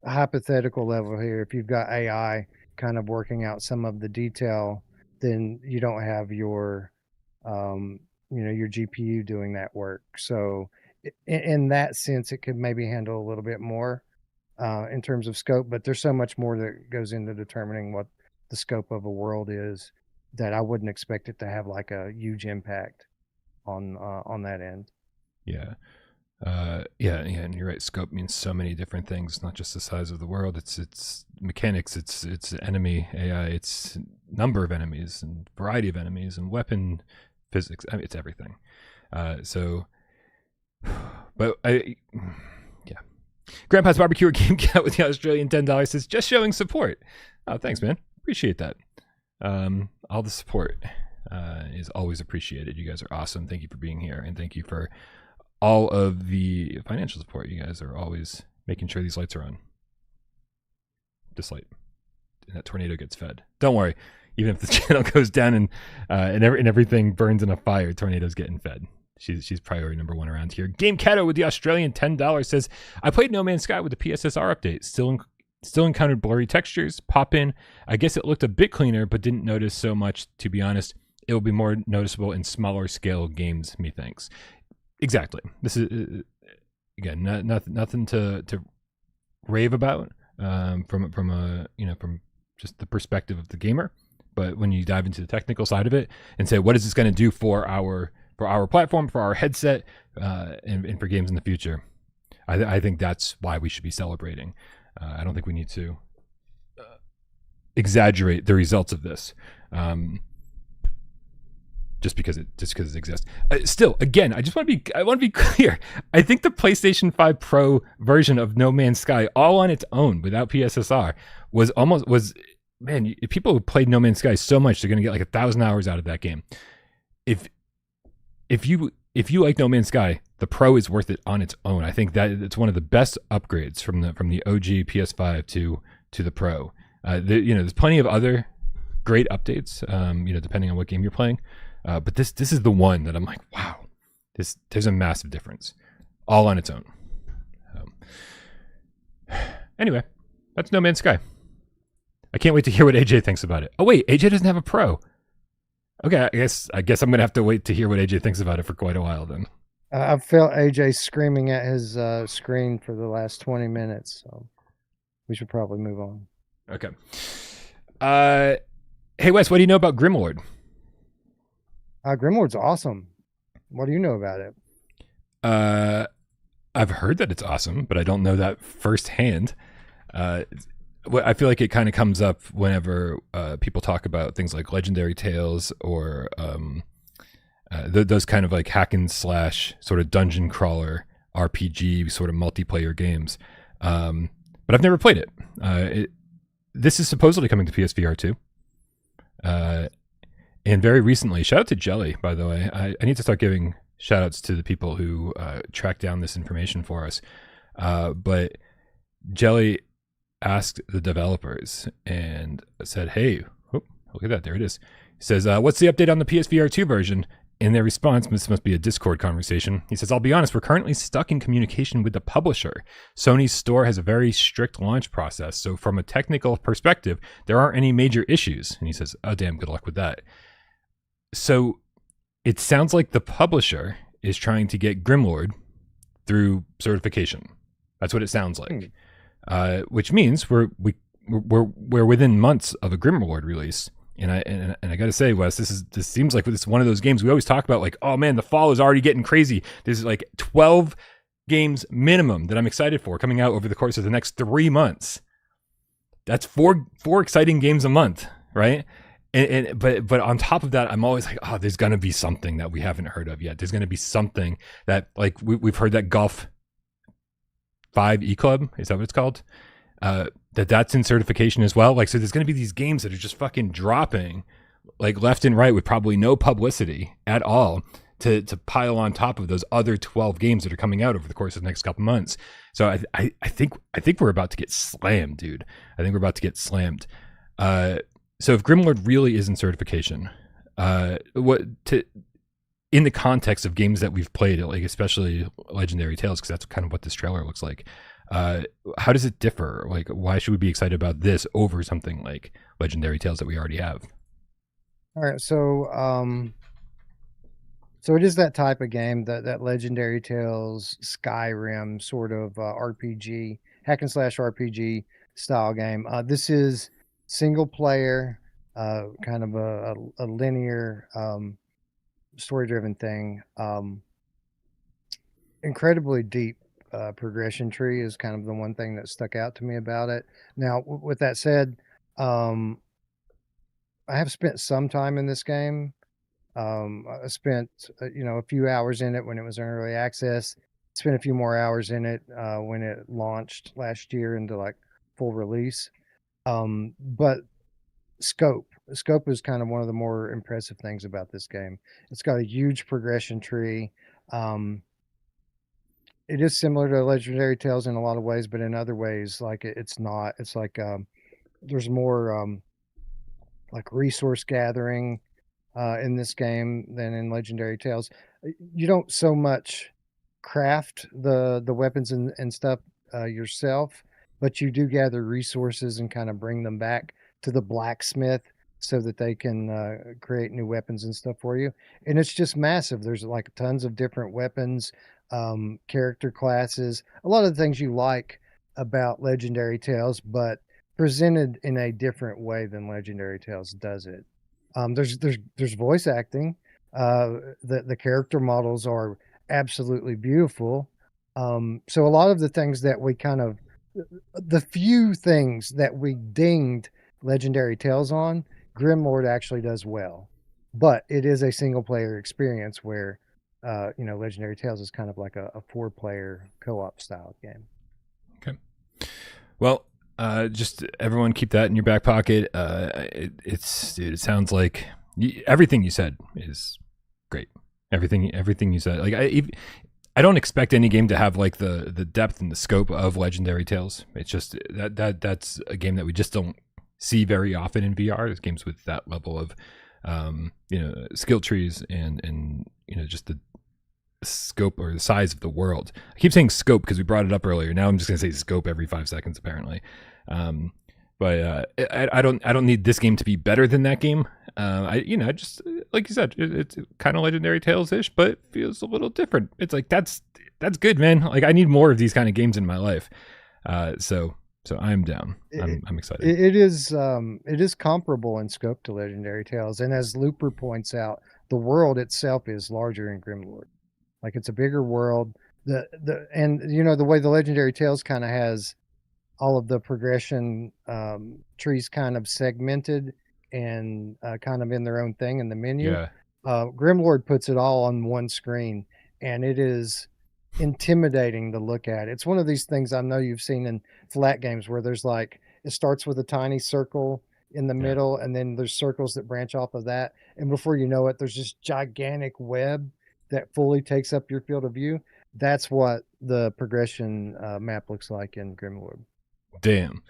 hypothetical level here, if you've got AI kind of working out some of the detail, then you don't have your your GPU doing that work. So in that sense, it could maybe handle a little bit more in terms of scope, but there's so much more that goes into determining what the scope of a world is that I wouldn't expect it to have like a huge impact on that end. Yeah. Yeah, and you're right. Scope means so many different things, not just the size of the world. It's mechanics, it's enemy AI, it's number of enemies and variety of enemies and weapon physics. I mean, it's everything. Yeah. Grandpa's Barbecue or Game Cat with the Australian $10 says, just showing support. Oh, thanks, man. Appreciate that. All the support is always appreciated. You guys are awesome. Thank you for being here, and thank you for all of the financial support. You guys are always making sure these lights are on. This light and that tornado gets fed. Don't worry. Even if the channel goes down and everything burns in a fire, tornado's getting fed. She's priority number one around here. Game Cato with the Australian $10 says, I played No Man's Sky with the PSSR update. Still encountered blurry textures, pop in. I guess it looked a bit cleaner, but didn't notice so much, to be honest. It will be more noticeable in smaller scale games, methinks. Exactly. This is again nothing to rave about from just the perspective of the gamer, but when you dive into the technical side of it and say, what is this going to do for our platform, for our headset, and for games in the future, I think that's why we should be celebrating. I don't think we need to exaggerate the results of this. Just because it exists. Still, again, I want to be clear. I think the PlayStation 5 Pro version of No Man's Sky, all on its own, without PSSR, was man. If people played No Man's Sky so much, they're going to get like 1,000 hours out of that game. If you like No Man's Sky, the Pro is worth it on its own. I think that it's one of the best upgrades from the OG PS5 to the Pro. There's plenty of other great updates, depending on what game you're playing. But this is the one that I'm like, wow, there's a massive difference, all on its own. Anyway, that's No Man's Sky. I can't wait to hear what AJ thinks about it. Oh wait, AJ doesn't have a Pro. Okay, I guess I'm gonna have to wait to hear what AJ thinks about it for quite a while then. I've felt AJ screaming at his screen for the last 20 minutes, so we should probably move on. Okay. Hey Wes, what do you know about Grimlord? Grimlord's awesome. What do you know about it? I've heard that it's awesome, but I don't know that firsthand. I feel like it kind of comes up whenever people talk about things like Legendary Tales or those kind of like hack and slash sort of dungeon crawler RPG sort of multiplayer games. But I've never played it. This is supposedly coming to PSVR2. And very recently, shout out to Jelly, by the way. I need to start giving shout outs to the people who tracked down this information for us. But Jelly asked the developers and said, hey, look at that, there it is. He says, what's the update on the PSVR2 version? in their response, this must be a Discord conversation. He says, I'll be honest, we're currently stuck in communication with the publisher. Sony's store has a very strict launch process. So from a technical perspective, there aren't any major issues. And he says, oh, damn, good luck with that. So it sounds like the publisher is trying to get Grimlord through certification. That's what it sounds like. Which means we're within months of a Grimlord release. And I got to say, Wes, this seems like this is one of those games we always talk about. Like, oh man, the fall is already getting crazy. There's like 12 games minimum that I'm excited for coming out over the course of the next 3 months. That's four exciting games a month, right? But on top of that, I'm always like, oh, there's gonna be something that we haven't heard of yet. There's gonna be something that, like, we've heard that Golf 5 E Club, is that what it's called? That's in certification as well. Like, so there's going to be these games that are just fucking dropping like left and right with probably no publicity at all to pile on top of those other 12 games that are coming out over the course of the next couple months. So I think we're about to get slammed, dude. I think we're about to get slammed. So if Grimlord really is in certification, in the context of games that we've played, like especially Legendary Tales, because that's kind of what this trailer looks like. How does it differ? Like, why should we be excited about this over something like Legendary Tales that we already have? All right, so it is that type of game, that Legendary Tales, Skyrim sort of RPG, hack and slash RPG style game. This is single player, kind of a linear story driven thing. Incredibly deep progression tree is kind of the one thing that stuck out to me about it. Now, with that said, I have spent some time in this game. I spent a few hours in it when it was in early access. Spent a few more hours in it when it launched last year into like full release. But scope is kind of one of the more impressive things about this game. It's got a huge progression tree. It is similar to Legendary Tales in a lot of ways, but in other ways, like it's not. It's like there's more like resource gathering in this game than in Legendary Tales. You don't so much craft the weapons and stuff yourself, but you do gather resources and kind of bring them back to the blacksmith so that they can create new weapons and stuff for you. And it's just massive. There's like tons of different weapons, character classes, a lot of the things you like about Legendary Tales, but presented in a different way than Legendary Tales does it. There's voice acting. The character models are absolutely beautiful. So a lot of the things that we the few things that we dinged Legendary Tales on, Grimlord actually does well. But it is a single player experience where Legendary Tales is kind of like a 4-player co-op style game. Okay. Well, just everyone keep that in your back pocket. It sounds like everything you said is great. Everything you said. Like I don't expect any game to have like the depth and the scope of Legendary Tales. It's just that's a game that we just don't see very often in VR. There's games with that level of skill trees and just the scope or the size of the world. I keep saying scope because we brought it up earlier. Now I'm just gonna say scope every 5 seconds apparently. But I don't need this game to be better than that game. I just like you said, it's kind of Legendary Tales-ish, but it feels a little different. It's like that's good, man. Like I need more of these kind of games in my life. So I'm down. I'm excited. It is comparable in scope to Legendary Tales, and as Looper points out, the world itself is larger in Grimlord. Like it's a bigger world. The way the Legendary Tales kind of has all of the progression trees kind of segmented and kind of in their own thing in the menu. Yeah. Grimlord puts it all on one screen, and it is intimidating to look at. It's one of these things I know you've seen in flat games where there's like it starts with a tiny circle in the middle, and then there's circles that branch off of that, and before you know it, there's this gigantic web that fully takes up your field of view. That's what the progression map looks like in Grimlord. Damn.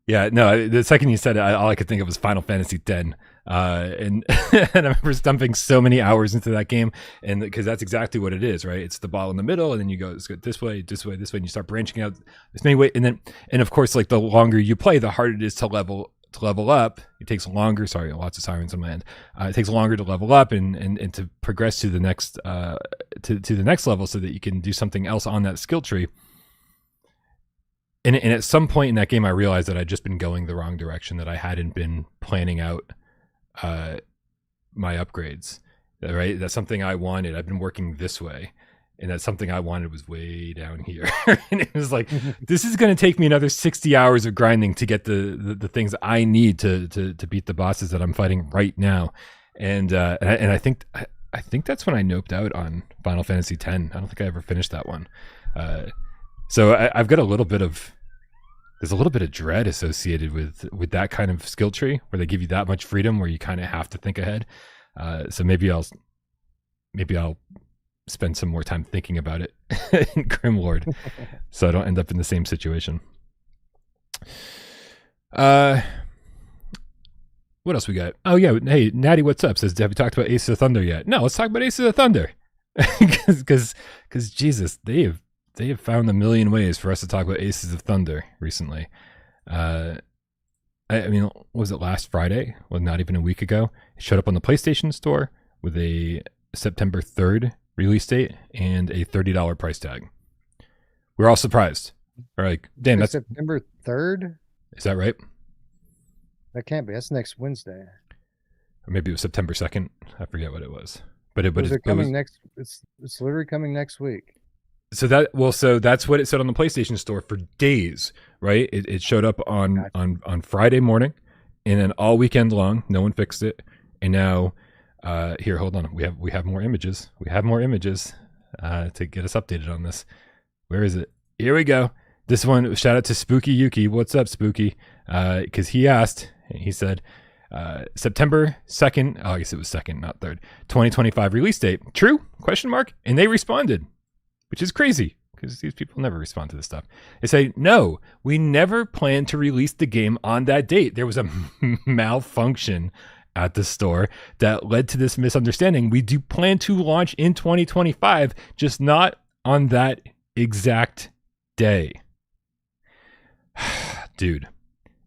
Yeah, no. The second you said it, all I could think of was Final Fantasy X, and and I remember dumping so many hours into that game, and because that's exactly what it is, right? It's the ball in the middle, and then you go this way, this way, this way, and you start branching out this many ways, and of course, like the longer you play, the harder it is to level up. It takes longer. Sorry, lots of sirens on my end. It takes longer to level up and to progress to the next to the next level, so that you can do something else on that skill tree. And at some point in that game, I realized that I'd just been going the wrong direction, that I hadn't been planning out my upgrades, right? That's something I wanted. I've been working this way, and that's something I wanted was way down here. And it was like, this is going to take me another 60 hours of grinding to get the things I need to beat the bosses that I'm fighting right now. And I think that's when I noped out on Final Fantasy X. I don't think I ever finished that one. So I've got there's a little bit of dread associated with that kind of skill tree, where they give you that much freedom, where you kind of have to think ahead. So maybe I'll spend some more time thinking about it in Grimlord, so I don't end up in the same situation. What else we got? Oh yeah, hey Natty, what's up? Says, have you talked about Aces of Thunder yet? No, let's talk about Aces of Thunder, because Jesus, they have found a million ways for us to talk about Aces of Thunder recently. I mean, what was it, last Friday? Well, not even a week ago. It showed up on the PlayStation Store with a September 3rd release date and a $30 price tag. We're all surprised. We're like, damn, that's September 3rd? Is that right? That can't be. That's next Wednesday. Or maybe it was September 2nd. I forget what it was. But it's literally coming next week. So that's what it said on the PlayStation Store for days, right? It showed up on Friday morning, and then all weekend long. No one fixed it, and now here, hold on. We have more images. We have more images to get us updated on this. Where is it? Here we go. This one. Shout out to Spooky Yuki. What's up, Spooky? Because he asked. He said September 2nd. Oh, I guess it was 2nd, not 3rd. 2025 release date. True? Question mark. And they responded, which is crazy, because these people never respond to this stuff. They say, no, we never planned to release the game on that date. There was a malfunction at the store that led to this misunderstanding. We do plan to launch in 2025, just not on that exact day. Dude,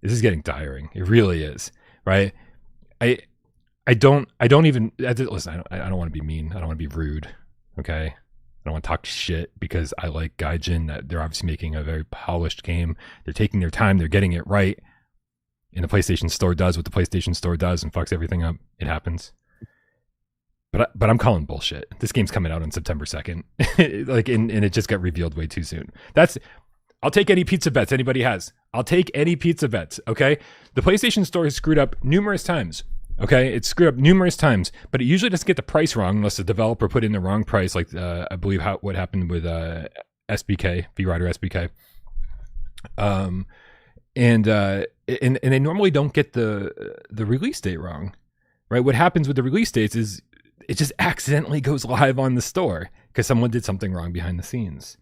this is getting tiring. It really is, right? I don't even, listen, I don't want to be mean. I don't want to be rude, okay? I don't want to talk shit, because I like Gaijin, that they're obviously making a very polished game. They're taking their time. They're getting it right. And the PlayStation Store does what the PlayStation Store does and fucks everything up. It happens. But I'm calling bullshit. This game's coming out on September 2nd. And it just got revealed way too soon. I'll take any pizza bets anybody has. I'll take any pizza bets, okay? The PlayStation Store has screwed up numerous times. Okay, it's screwed up numerous times, but it usually doesn't get the price wrong unless the developer put in the wrong price, like I believe what happened with SBK, V-Rider SBK. And they normally don't get the release date wrong, right? What happens with the release dates is it just accidentally goes live on the store because someone did something wrong behind the scenes.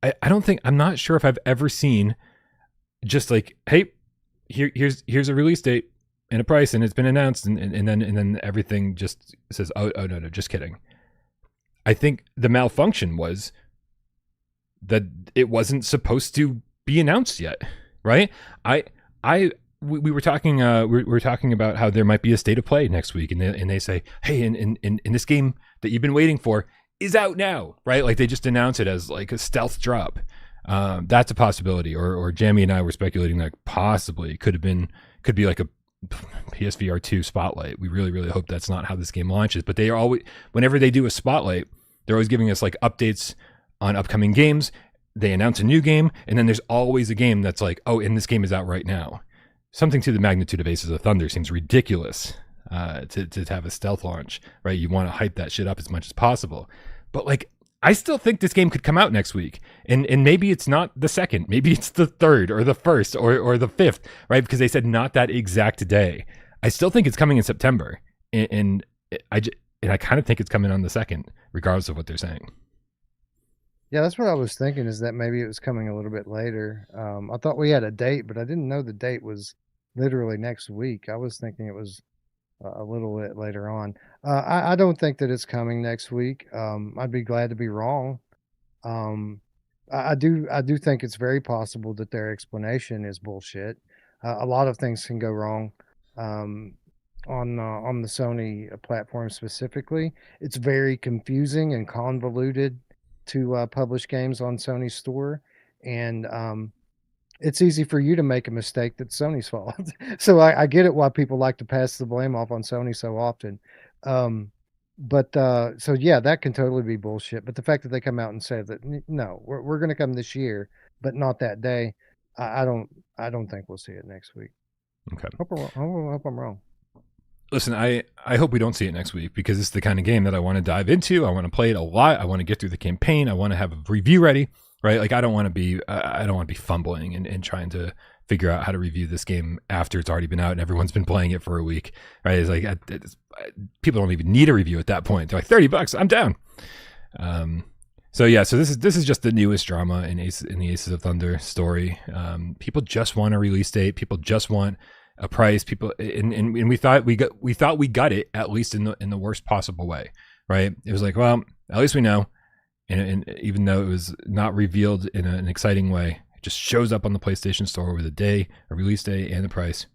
I'm not sure if I've ever seen just like, hey, here's a release date and a price, and it's been announced, and then everything just says, oh no, just kidding. I think the malfunction was that it wasn't supposed to be announced yet, right? We were talking we were talking about how there might be a state of play next week, and they say, hey, in this game that you've been waiting for is out now, right? Like they just announce it as like a stealth drop. That's a possibility. Or Jamie and I were speculating that possibly could be like a PSVR2 spotlight. We really, really hope that's not how this game launches. But they are always, whenever they do a spotlight, they're always giving us like updates on upcoming games. They announce a new game, and then there's always a game that's like, oh, and this game is out right now. Something to the magnitude of Aces of Thunder seems ridiculous to have a stealth launch, right? You want to hype that shit up as much as possible. But like, I still think this game could come out next week, and maybe it's not the 2nd, maybe it's the 3rd or the 1st or the 5th, right? Because they said not that exact day. I still think it's coming in September, and I kind of think it's coming on the 2nd, regardless of what they're saying. Yeah, that's what I was thinking, is that maybe it was coming a little bit later. I thought we had a date, but I didn't know the date was literally next week. I was thinking it was a little bit later on. I don't think that it's coming next week. I'd be glad to be wrong. Um, I do think it's very possible that their explanation is bullshit. A lot of things can go wrong um, on the Sony platform specifically. It's very confusing and convoluted to publish games on Sony's store, and it's easy for you to make a mistake that's Sony's fault. So I get it why people like to pass the blame off on Sony so often. Um, but so yeah, that can totally be bullshit. But the fact that they come out and say that no, we're going to come this year, but not that day, I don't think we'll see it next week. Okay. Hope I'm wrong. Listen, I hope we don't see it next week, because it's the kind of game that I want to dive into. I want to play it a lot. I want to get through the campaign. I want to have a review ready, right? Like I don't want to be fumbling and trying to figure out how to review this game after it's already been out and everyone's been playing it for a week, right? It's like people don't even need a review at that point. They're like $30, I'm down. So this is just the newest drama in the Aces of Thunder story. People just want a release date. People just want a price. People and we thought we got it, at least in the worst possible way, right? It was like, well, at least we know, and even though it was not revealed in an exciting way, it just shows up on the PlayStation Store with a release day, and the price.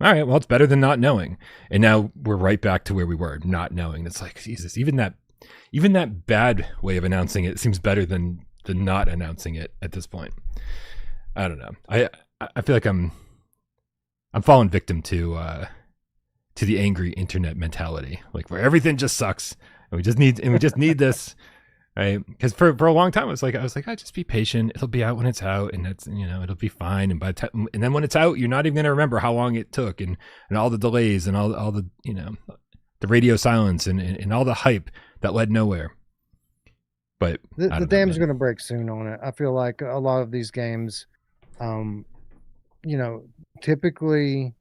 All right, well, it's better than not knowing. And now we're right back to where we were, not knowing. It's like, Jesus, even that bad way of announcing it seems better than the not announcing it at this point. I don't know. I feel like I'm falling victim to the angry internet mentality, like where everything just sucks and we just need this, right? Because for a long time I was like, just be patient. It'll be out when it's out, and that's, it'll be fine. And and then when it's out, you're not even gonna remember how long it took, and all the delays, and all the the radio silence, and all the hype that led nowhere. But the dam's going to break soon on it. I feel like a lot of these games, typically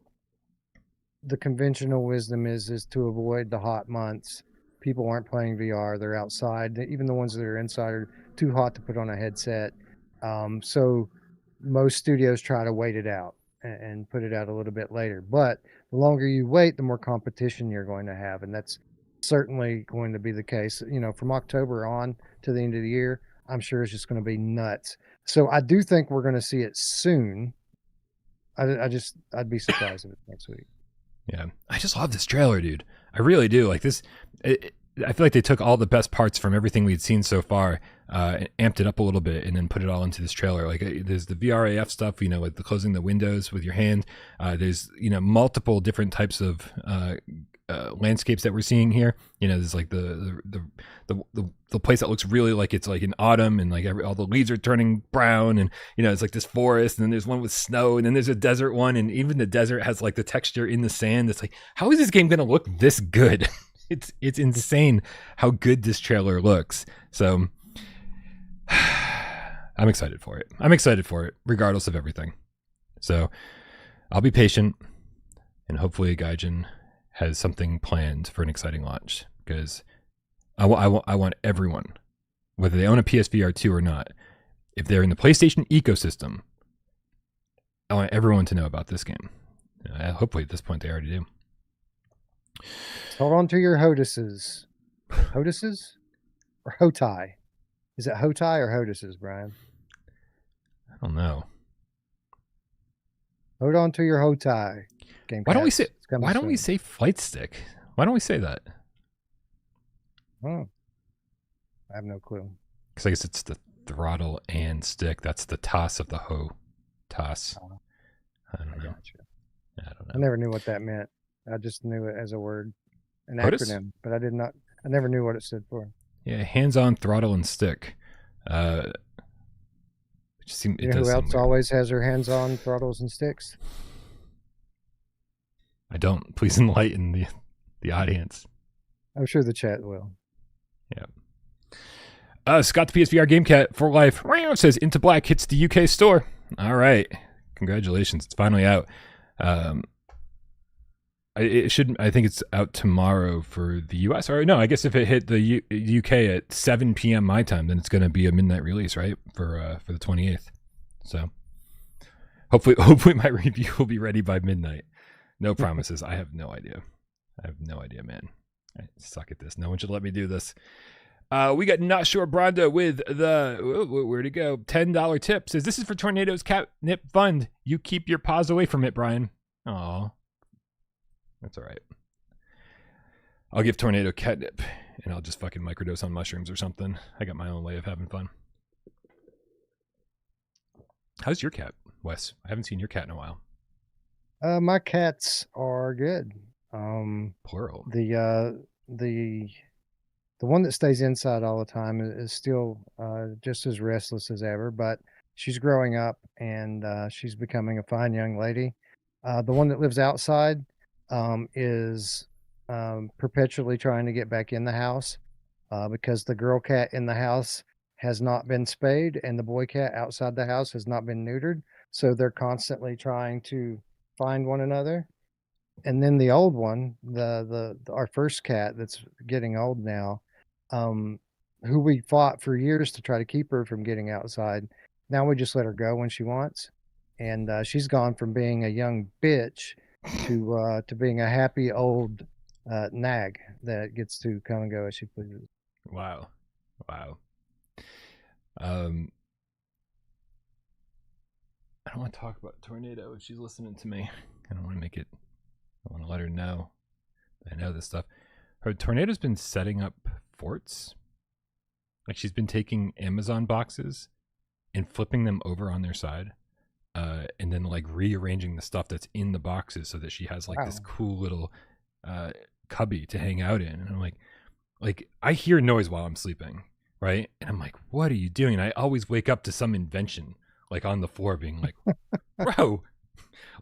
the conventional wisdom is to avoid the hot months. People aren't playing VR; they're outside. Even the ones that are inside are too hot to put on a headset. So most studios try to wait it out and put it out a little bit later. But the longer you wait, the more competition you're going to have, and that's certainly going to be the case. From October on to the end of the year, I'm sure it's just going to be nuts. So I do think we're going to see it soon. I'd be surprised if it's next week. Yeah, I just love this trailer, dude. I really do. Like this, I feel like they took all the best parts from everything we'd seen so far, and amped it up a little bit, and then put it all into this trailer. Like there's the VRAF stuff, like the closing the windows with your hand. There's multiple different types of landscapes that we're seeing here. There's like the place that looks really like it's like in autumn, and like all the leaves are turning brown, and it's like this forest, and then there's one with snow, and then there's a desert one, and even the desert has like the texture in the sand. It's like, how is this game gonna look this good? It's insane how good this trailer looks. So I'm excited for it regardless of everything. So I'll be patient, and hopefully Gaijin has something planned for an exciting launch, because I want everyone, whether they own a PSVR2 or not, if they're in the PlayStation ecosystem, I want everyone to know about this game. Hopefully at this point they already do. Hold on to your HOTUSes. HOTUSes? Or HOTAI? Is it HOTAI or HOTUSes, Brian? I don't know. Hold on to your HOTAI. Why don't we say flight stick? Why don't we say that? Oh, I have no clue. Because I guess it's the throttle and stick. That's the toss of the toss. Oh, I don't know. Gotcha. I don't know. I never knew what that meant. I just knew it as a word, an HOTUS? acronym, but I never knew what it stood for. Yeah, hands-on, throttle, and stick. Who else always has their hands on throttles and sticks? I don't. Please enlighten the audience. I'm sure the chat will. Yeah. Scott the PSVR GameCat for life says Into Black hits the UK store. All right. Congratulations. It's finally out. it shouldn't. I think it's out tomorrow for the US. Or no, I guess if it hit the UK at 7 p.m. my time, then it's going to be a midnight release, right? For the 28th. So hopefully my review will be ready by midnight. No promises. I have no idea. Man. I suck at this. No one should let me do this. We got Not Sure Bronda with the where'd it go? $10 tip. Says this is for Tornado's Catnip Fund. You keep your paws away from it, Brian. Aw. That's all right. I'll give Tornado catnip and I'll just fucking microdose on mushrooms or something. I got my own way of having fun. How's your cat, Wes? I haven't seen your cat in a while. My cats are good. Plural. The one that stays inside all the time is still just as restless as ever, but she's growing up and she's becoming a fine young lady. The one that lives outside is perpetually trying to get back in the house because the girl cat in the house has not been spayed and the boy cat outside the house has not been neutered. So they're constantly trying to find one another. And then the old one, our first cat that's getting old now, who we fought for years to try to keep her from getting outside. Now we just let her go when she wants. And she's gone from being a young bitch to being a happy old nag that gets to come and go as she pleases. Wow. I don't want to talk about Tornado if she's listening to me. I don't want to let her know I know this stuff. Her Tornado's been setting up forts. Like she's been taking Amazon boxes and flipping them over on their side. And then like rearranging the stuff that's in the boxes so that she has like this cool little cubby to hang out in. And I'm like I hear noise while I'm sleeping, right? And I'm like, what are you doing? And I always wake up to some invention like on the floor being like, bro,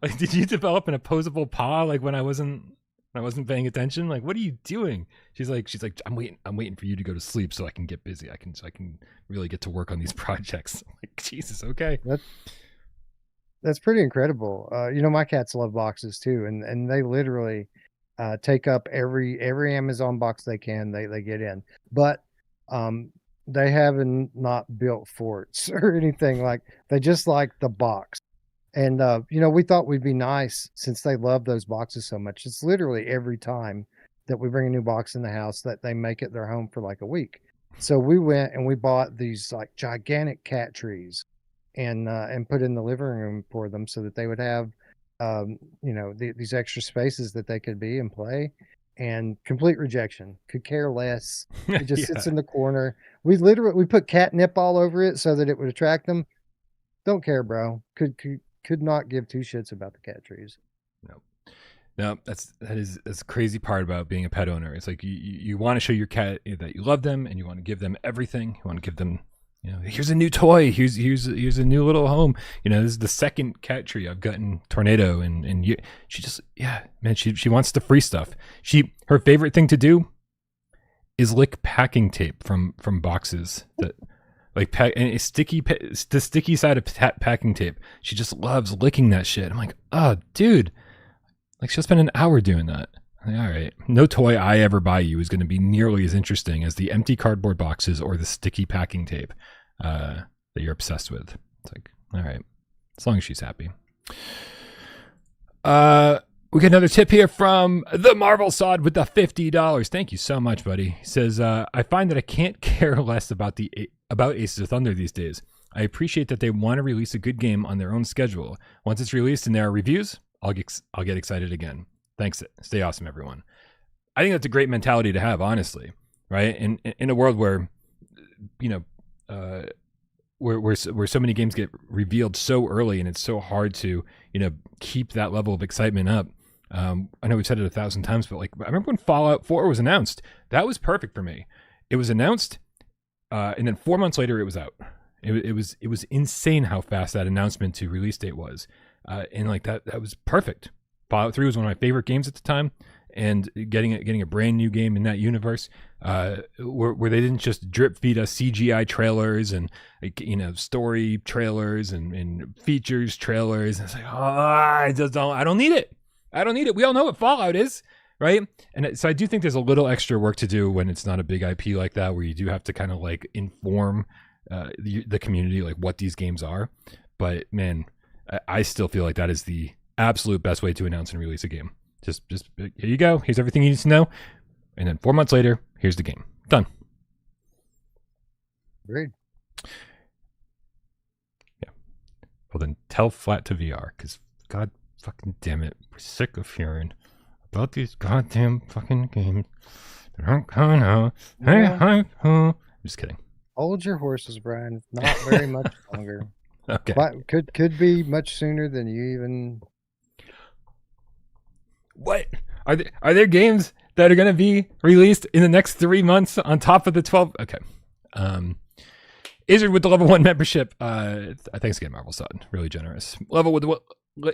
like did you develop an opposable paw like when I wasn't paying attention? Like, what are you doing? She's like, I'm waiting for you to go to sleep so I can get busy. So I can really get to work on these projects. I'm like, Jesus, okay. That's pretty incredible. My cats love boxes too, and they literally take up every Amazon box they can. They get in, but they haven't not built forts or anything. Like they just like the box. And we thought we'd be nice since they love those boxes so much. It's literally every time that we bring a new box in the house that they make it their home for like a week. So we went and we bought these like gigantic cat trees and put in the living room for them so that they would have these extra spaces that they could be and play. And complete rejection, could care less. It just sits in the corner. We put catnip all over it so that it would attract them. Don't care, bro. Could not give two shits about the cat trees. No, that's the crazy part about being a pet owner. It's like you want to show your cat that you love them and you want to give them everything. You want to give them, here's a new toy. Here's a new little home. This is the second cat tree I've gotten Tornado, and she just she wants the free stuff. Her favorite thing to do is lick packing tape from boxes that. Like the sticky side of packing tape. She just loves licking that shit. I'm like, oh, dude. Like she'll spend an hour doing that. Like, all right. No toy I ever buy you is going to be nearly as interesting as the empty cardboard boxes or the sticky packing tape that you're obsessed with. It's like, all right. As long as she's happy. We get another tip here from the Marvel Sod with the $50. Thank you so much, buddy. He says, I find that I can't care less about Aces of Thunder these days. I appreciate that they want to release a good game on their own schedule. Once it's released and there are reviews, I'll get excited again. Thanks. Stay awesome, everyone. I think that's a great mentality to have, honestly, right? In a world where, where so many games get revealed so early and it's so hard to, keep that level of excitement up. I know we've said it 1,000 times, but like I remember when Fallout 4 was announced, that was perfect for me. It was announced, and then 4 months later it was out. It was insane how fast that announcement to release date was, and like that was perfect. Fallout 3 was one of my favorite games at the time, and getting a brand new game in that universe, where they didn't just drip feed us CGI trailers and story trailers and features trailers. And it's like, I don't need it. I don't need it. We all know what Fallout is, right? And so I do think there's a little extra work to do when it's not a big IP like that, where you do have to kind of like inform the community like what these games are. But man, I still feel like that is the absolute best way to announce and release a game. Just here you go. Here's everything you need to know. And then 4 months later, here's the game. Done. Agreed. Yeah. Well, then tell Flat to VR, because God fucking damn it, we're sick of hearing about these goddamn fucking games that aren't coming out. Yeah. I'm just kidding. Hold your horses, Brian. It's not very much longer. Okay. But could be much sooner than you even. What are there games that are going to be released in the next 3 months on top of the 12? Okay. Izzard with the level 1 membership. Thanks again, Marvel Sutton. Really generous.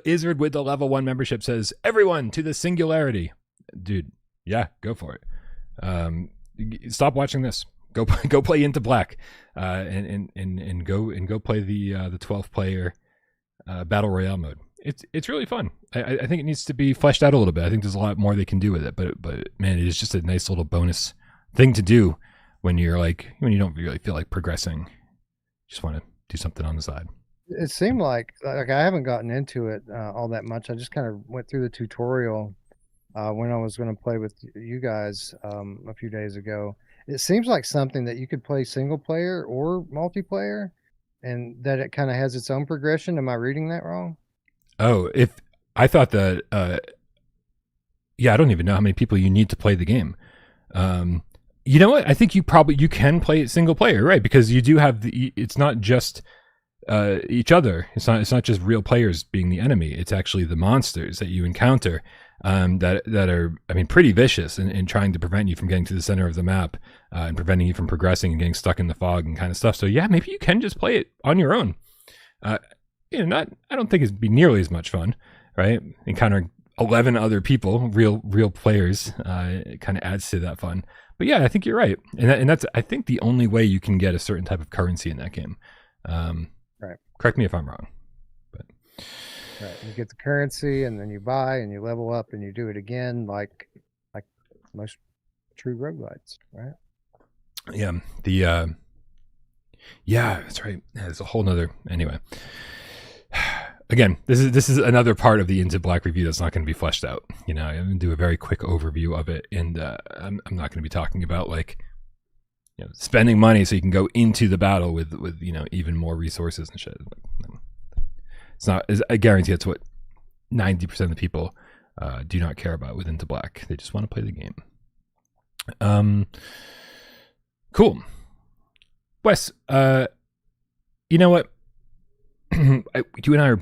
Izzard with the level 1 membership says, everyone to the singularity. Dude, yeah, go for it. Stop watching this. Go play Into Black, and go play the 12 player battle royale mode. It's really fun. I think it needs to be fleshed out a little bit. I think there's a lot more they can do with it, but man, it is just a nice little bonus thing to do when you don't really feel like progressing. You just want to do something on the side. It seemed like I haven't gotten into it all that much. I just kind of went through the tutorial when I was going to play with you guys a few days ago. It seems like something that you could play single player or multiplayer, and that it kind of has its own progression. Am I reading that wrong? Oh, if I thought that, yeah, I don't even know how many people you need to play the game. You know what? I think you can play it single player, right? Because you do have it's not just each other. It's not just real players being the enemy. It's actually the monsters that you encounter that are, I mean, pretty vicious and trying to prevent you from getting to the center of the map and preventing you from progressing and getting stuck in the fog and kind of stuff. So yeah, maybe you can just play it on your own. I don't think it'd be nearly as much fun, right? Encountering 11 other people, real players, it kind of adds to that fun. But yeah, I think you're right, and that's I think the only way you can get a certain type of currency in that game. Right. Correct me if I'm wrong, but right. You get the currency, and then you buy, and you level up, and you do it again, like most true roguelites, right? Yeah. Yeah, that's right. There's a whole nother. Anyway, again, this is another part of the Into Black review that's not going to be fleshed out. I'm going to do a very quick overview of it, and I'm not going to be talking about spending money so you can go into the battle with even more resources and shit. It's not. I guarantee it's what 90% of the people do not care about with Into Black. They just want to play the game. Cool. Wes, you know what? You and I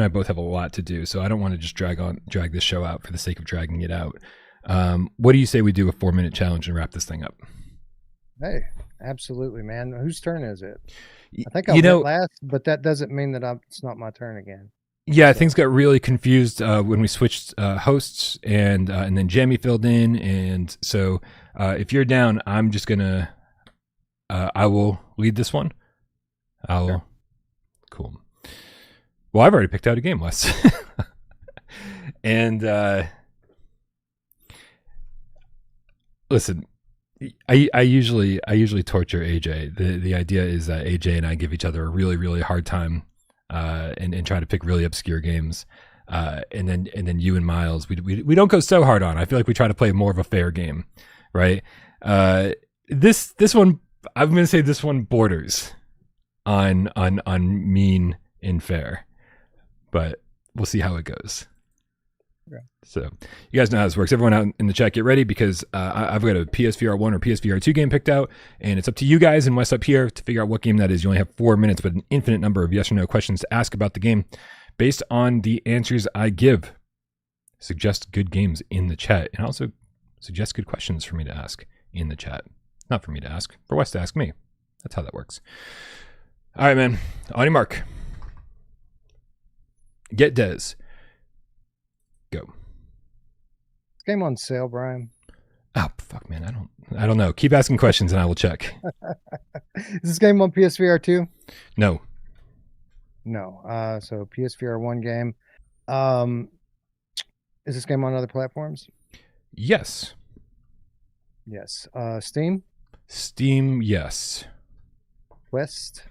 both have a lot to do, so I don't want to just drag this show out for the sake of dragging it out. What do you say we do a 4-minute challenge and wrap this thing up? Hey, absolutely, man. Whose turn is it? I think I went last, but that doesn't mean that it's not my turn again. Yeah, things got really confused when we switched hosts, and then Jamie filled in, and so if you're down, I'm just gonna. I will lead this one. Sure. Cool. Well, I've already picked out a game, Wes. And listen, I usually torture AJ. The idea is that AJ and I give each other a really, really hard time and try to pick really obscure games. And then you and Miles, we don't go so hard on. I feel like we try to play more of a fair game, right? This one, I'm going to say this one borders on mean and fair, but we'll see how it goes. Okay. So you guys know how this works. Everyone out in the chat, get ready, because I've got a PSVR1 or PSVR2 game picked out, and it's up to you guys and Wes up here to figure out what game that is. You only have 4 minutes, but an infinite number of yes or no questions to ask about the game based on the answers I give. Suggest good games in the chat, and also suggest good questions for me to ask in the chat. Not for me to ask, for Wes to ask me. That's how that works. All right, man. On your mark. Get Des. Go. This game on sale, Brian. Oh, fuck, man. I don't know. Keep asking questions and I will check. Is this game on PSVR2? No. No. So PSVR1 game. Is this game on other platforms? Yes. Yes. Steam? Steam, yes. Quest?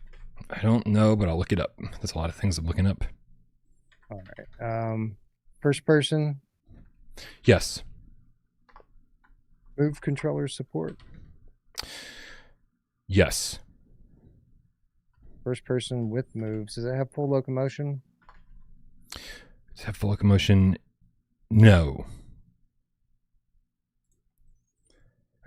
I don't know, but I'll look it up. There's a lot of things I'm looking up. All right. First person? Yes. Move controller support? Yes. First person with moves. Does it have full locomotion? Does it have full locomotion? No.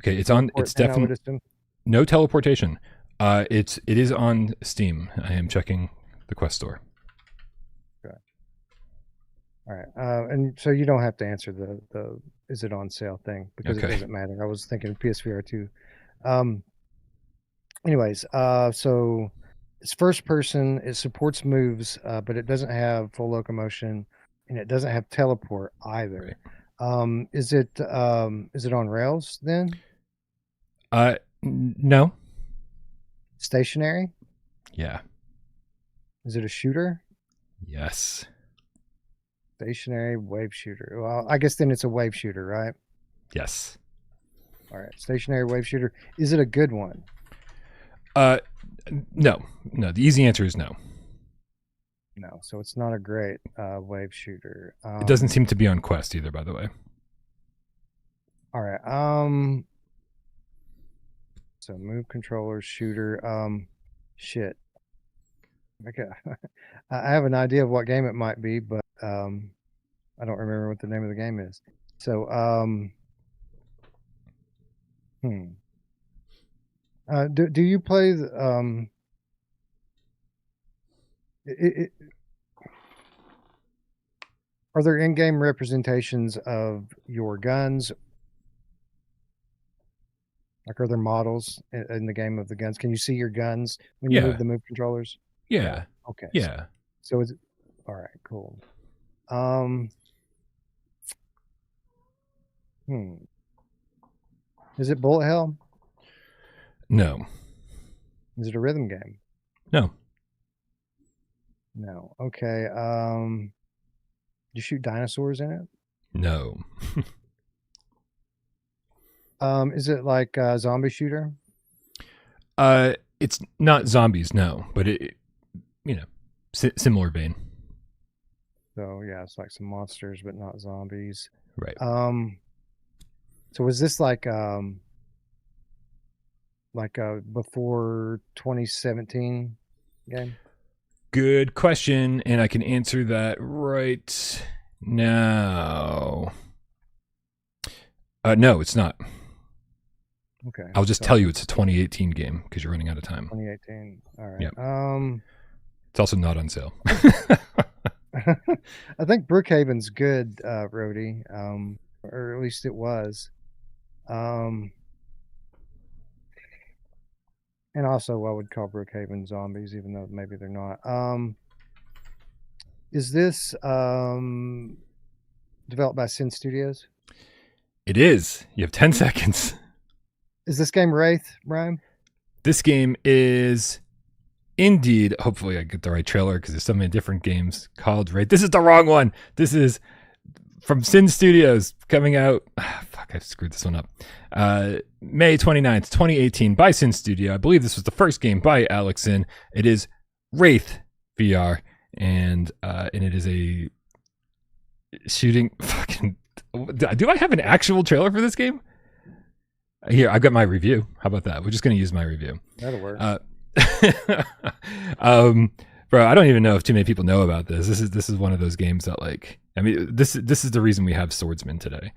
Okay, it's on. It's definitely no teleportation. It is on Steam. I am checking the Quest store. Okay. All right. And so you don't have to answer the is it on sale thing because it doesn't matter. I was thinking PSVR2. Anyways, so it's first person. It supports moves, but it doesn't have full locomotion, and it doesn't have teleport either. Right. Is it on rails then? No. Stationary? Yeah. Is it a shooter? Yes. Stationary wave shooter. Well, I guess then it's a wave shooter, right? Yes. All right. Stationary wave shooter. Is it a good one? No. The easy answer is no. No. So it's not a great wave shooter. It doesn't seem to be on Quest either, by the way. All right. So move controller shooter. Shit. Okay. I have an idea of what game it might be, but I don't remember what the name of the game is. So do you play the are there in-game representations of your guns? Like, are there models in the game of the guns? Can you see your guns when you move the move controllers? Yeah. Okay. Yeah. So is it all right? Cool. Is it bullet hell? No. Is it a rhythm game? No. No. Okay. You shoot dinosaurs in it? No. Is it like a zombie shooter? It's not zombies, no, but it similar vein. So yeah, it's like some monsters, but not zombies. Right. So was this like before 2017 game? Good question, and I can answer that right now. No, it's not. Okay. I'll just tell you it's a 2018 game because you're running out of time. 2018. All right. Yeah. It's also not on sale. I think Brookhaven's good, Rhodey. Or at least it was. And also I would call Brookhaven zombies, even though maybe they're not. Is this developed by Sin Studios? It is. You have 10 seconds. Is this game Wraith, Brian? This game is indeed, hopefully I get the right trailer because there's so many different games called Wraith. This is the wrong one. This is from Sin Studios, coming out. Fuck, I screwed this one up. May 29th, 2018 by Sin Studio. I believe this was the first game by Alex Sin. It is Wraith VR, and it is a shooting fucking. Do I have an actual trailer for this game? Here, I've got my review. How about that? We're just going to use my review. That'll work. Bro, I don't even know if too many people know about this. This is one of those games that, like, I mean, this is the reason we have Swordsman today,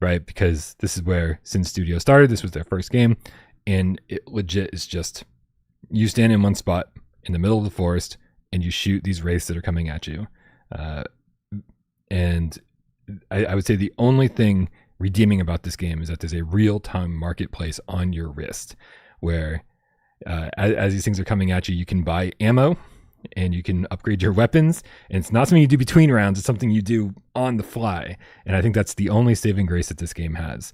right? Because this is where Sin Studio started. This was their first game, and it legit is just you stand in one spot in the middle of the forest and you shoot these wraiths that are coming at you. And I would say the only thing redeeming about this game is that there's a real-time marketplace on your wrist where as these things are coming at you, you can buy ammo and you can upgrade your weapons, and it's not something you do between rounds, it's something you do on the fly. And I think that's the only saving grace that this game has.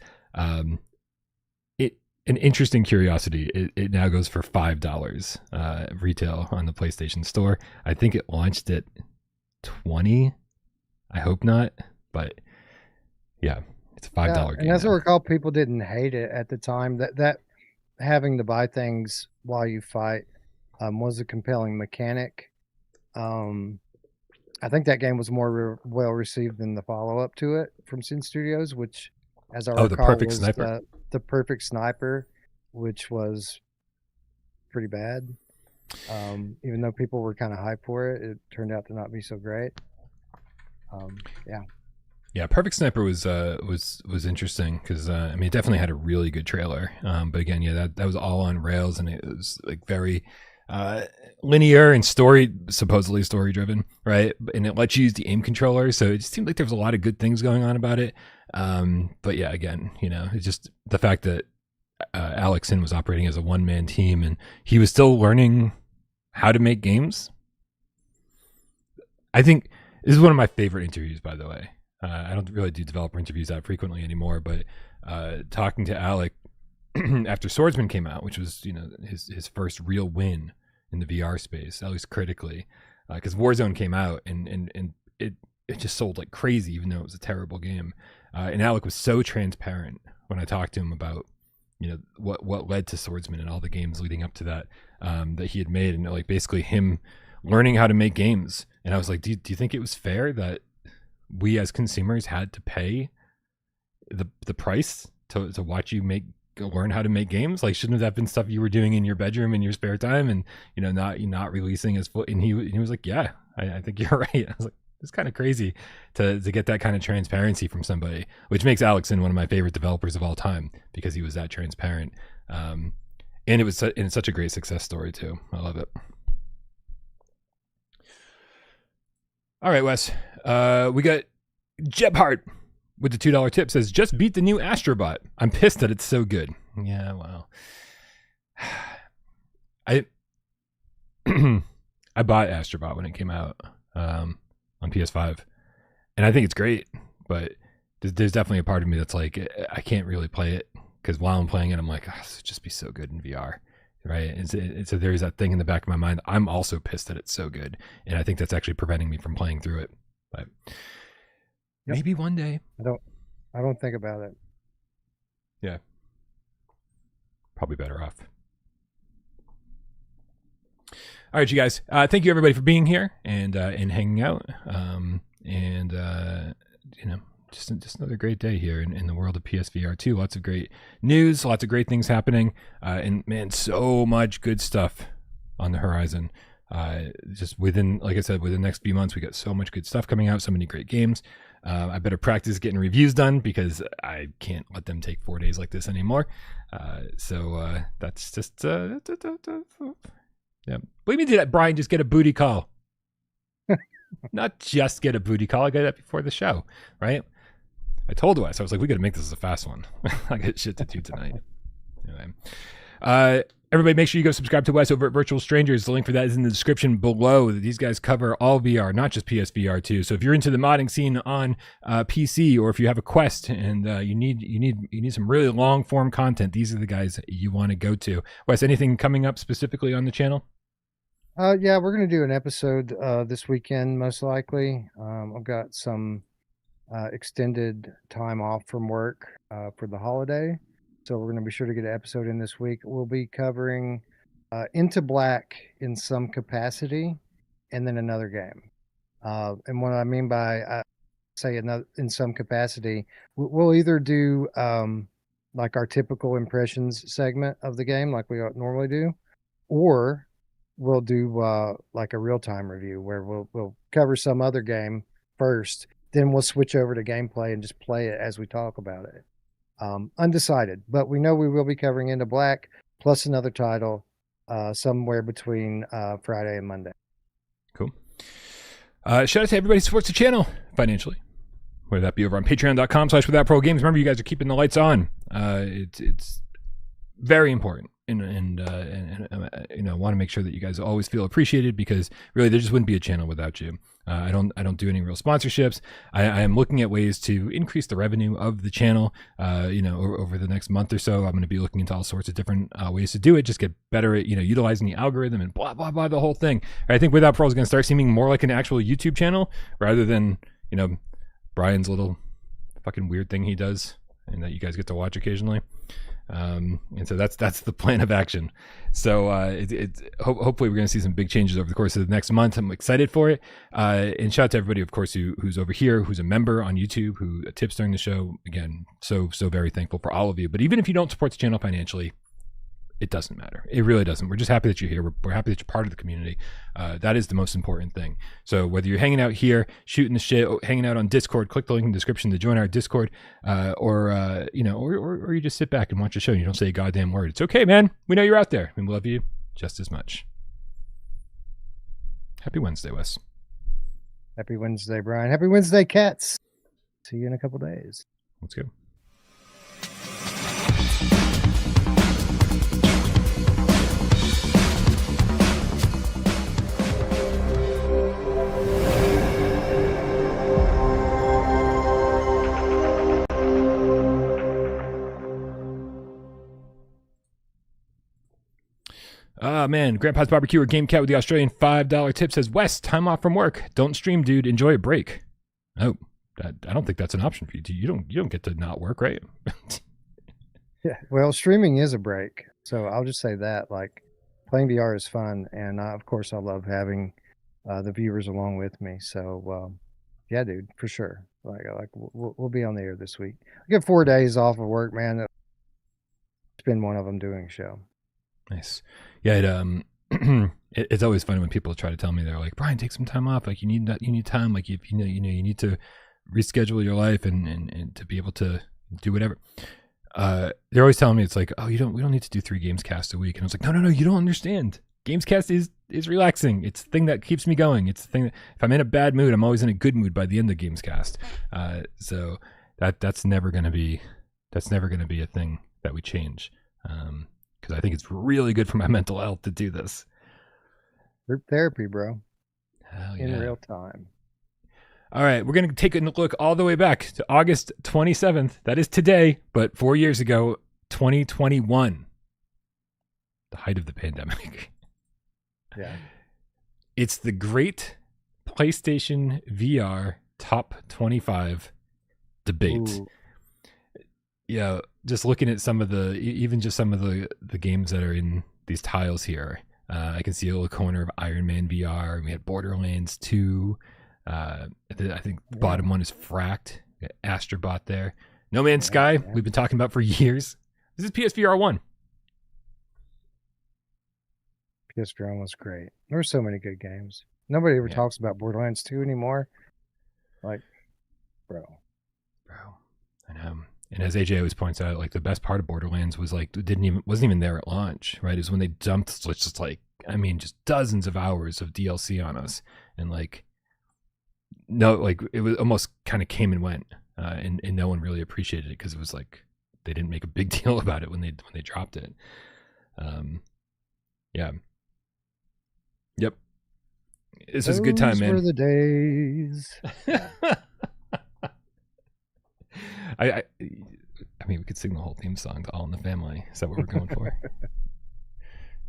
An interesting curiosity, it now goes for $5 retail on the PlayStation Store. I think it launched at 20. I hope not, but Yeah, it's a $5 game. And as I now. recall, people didn't hate it at the time. That having to buy things while you fight was a compelling mechanic. I think that game was more well received than the follow up to it from Sin Studios, which, as I The recall, Perfect was Sniper. the Perfect Sniper, which was pretty bad. Even though people were kind of hyped for it, it turned out to not be so great. Yeah, Perfect Sniper was interesting because I mean, it definitely had a really good trailer. But again, yeah, that was all on rails, and it was like very linear and supposedly story driven, right? And it lets you use the aim controller, so it just seemed like there was a lot of good things going on about it. But yeah, again, it's just the fact that Alex Sin was operating as a one-man team, and he was still learning how to make games. I think this is one of my favorite interviews, by the way. I don't really do developer interviews that frequently anymore, but talking to Alec after Swordsman came out, which was his first real win in the VR space, at least critically, because Warzone came out and it just sold like crazy, even though it was a terrible game. And Alec was so transparent when I talked to him about what led to Swordsman and all the games leading up to that that he had made, and like basically him learning how to make games. And I was like, do you think it was fair that we as consumers had to pay the price to watch you learn how to make games? Like, shouldn't that have been stuff you were doing in your bedroom in your spare time, and not releasing as full? And he was like, yeah, I think you're right. I was like, it's kind of crazy to get that kind of transparency from somebody, which makes Alex Sin one of my favorite developers of all time, because he was that transparent. And it's such a great success story too. I love it. All right, Wes. We got Jebhart with the $2 tip, says, just beat the new Astrobot. I'm pissed that it's so good. Yeah, well, I bought Astrobot when it came out on PS5, and I think it's great, but there's definitely a part of me that's like, I can't really play it, because while I'm playing it, I'm like, this would just be so good in VR. Right. And so there's that thing in the back of my mind. I'm also pissed that it's so good. And I think that's actually preventing me from playing through it. But maybe one day. I don't think about it. Yeah. Probably better off. All right, you guys. Thank you everybody for being here and hanging out. Just another great day here in the world of PSVR2. Lots of great news, lots of great things happening, and man, so much good stuff on the horizon. Just within, like I said, within the next few months, we got so much good stuff coming out, so many great games. I better practice getting reviews done, because I can't let them take 4 days like this anymore. So that's just, yeah. What do you mean, did Brian just get a booty call? Not just get a booty call. I got that before the show, right? I told Wes, I was like, we got to make this as a fast one. I got shit to do tonight. Anyway, everybody, make sure you go subscribe to Wes over at Virtual Strangers. The link for that is in the description below. These guys cover all VR, not just PSVR2. So if you're into the modding scene on PC, or if you have a Quest and you need some really long form content, these are the guys you want to go to. Wes, anything coming up specifically on the channel? Yeah, we're going to do an episode this weekend, most likely. I've got some extended time off from work for the holiday, so we're going to be sure to get an episode in this week. We'll be covering Into Black in some capacity, and then another game. And what I mean by say another in some capacity, we'll either do like our typical impressions segment of the game, like we normally do, or we'll do like a real-time review where we'll cover some other game first, then we'll switch over to gameplay and just play it as we talk about it. Undecided, but we know we will be covering Into Black plus another title somewhere between Friday and Monday. Cool. Shout out to everybody who supports the channel financially, whether that be over on patreon.com/withoutprogames. Remember, you guys are keeping the lights on. It's very important. And want to make sure that you guys always feel appreciated, because really there just wouldn't be a channel without you. I don't do any real sponsorships. I am looking at ways to increase the revenue of the channel. Over the next month or so, I'm going to be looking into all sorts of different ways to do it. Just get better at utilizing the algorithm and blah blah blah, the whole thing. I think Without Parole is going to start seeming more like an actual YouTube channel rather than Brian's little fucking weird thing he does, and that you guys get to watch occasionally. And so that's the plan of action. So hopefully we're going to see some big changes over the course of the next month. I'm excited for it. And shout out to everybody, of course, who's over here, who's a member on YouTube, who tips during the show. Again, so very thankful for all of you. But even if you don't support the channel financially, it doesn't matter. It really doesn't. We're just happy that you're here. We're happy that you're part of the community. That is the most important thing. So whether you're hanging out here, shooting the shit, hanging out on Discord, click the link in the description to join our Discord, or you just sit back and watch the show and you don't say a goddamn word. It's okay, man. We know you're out there and we love you just as much. Happy Wednesday, Wes. Happy Wednesday, Brian. Happy Wednesday, cats. See you in a couple days. Let's go. Ah, man. Grandpa's Barbecue or Game Cat with the Australian $5 tip says, Wes, time off from work. Don't stream, dude. Enjoy a break. Oh, I don't think that's an option for you. You don't get to not work, right? Yeah. Well, streaming is a break. So I'll just say that. Like, playing VR is fun. And of course, I love having the viewers along with me. So, yeah, dude, for sure. Like we'll be on the air this week. I get 4 days off of work, man. Spend one of them doing a show. Nice. Yeah, it's always funny when people try to tell me, they're like, Brian, take some time off. Like you need time. Like you need to reschedule your life and to be able to do whatever. They're always telling me, it's like, oh, we don't need to do 3 GAMESCAST a week. And I was like, no, you don't understand. GAMESCAST is relaxing. It's the thing that keeps me going. It's the thing that if I'm in a bad mood, I'm always in a good mood by the end of GAMESCAST. So that's never gonna be a thing that we change. Because I think it's really good for my mental health to do this. Group therapy, bro. Hell yeah. In real time. All right, we're going to take a look all the way back to August 27th. That is today, but 4 years ago, 2021. The height of the pandemic. Yeah. It's the great PlayStation VR top 25 debate. Ooh. Yeah, just looking at some of the games that are in these tiles here, I can see a little corner of Iron Man VR. We had Borderlands 2. I think the bottom one is Fracked. We got Astrobot there. No Man's Sky, we've been talking about for years. This is PSVR1. PSVR1 was great. There were so many good games. Nobody ever talks about Borderlands 2 anymore. Like, bro. And as AJ always points out, like the best part of Borderlands was like wasn't even there at launch, right? It was when they dumped just dozens of hours of DLC on us, and like it was almost kind of came and went, and no one really appreciated it because it was like they didn't make a big deal about it when they dropped it. Yeah. Yep. This was a good time, man. Those were the days. I mean, we could sing the whole theme song to All in the Family. Is that what we're going for?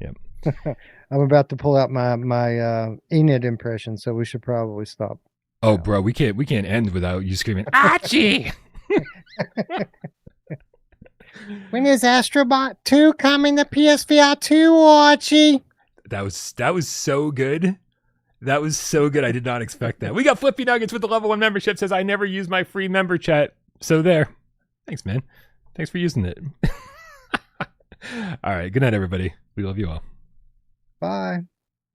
Yep. I'm about to pull out my Enid impression, so we should probably stop. Oh, bro, we can't end without you screaming, Archie! When is Astrobot 2 coming to PSVR2, Archie? That was so good. That was so good. I did not expect that. We got Flippy Nuggets with the level 1 membership. Says, I never use my free member chat. So there. Thanks, man. Thanks for using it. All right. Good night, everybody. We love you all. Bye.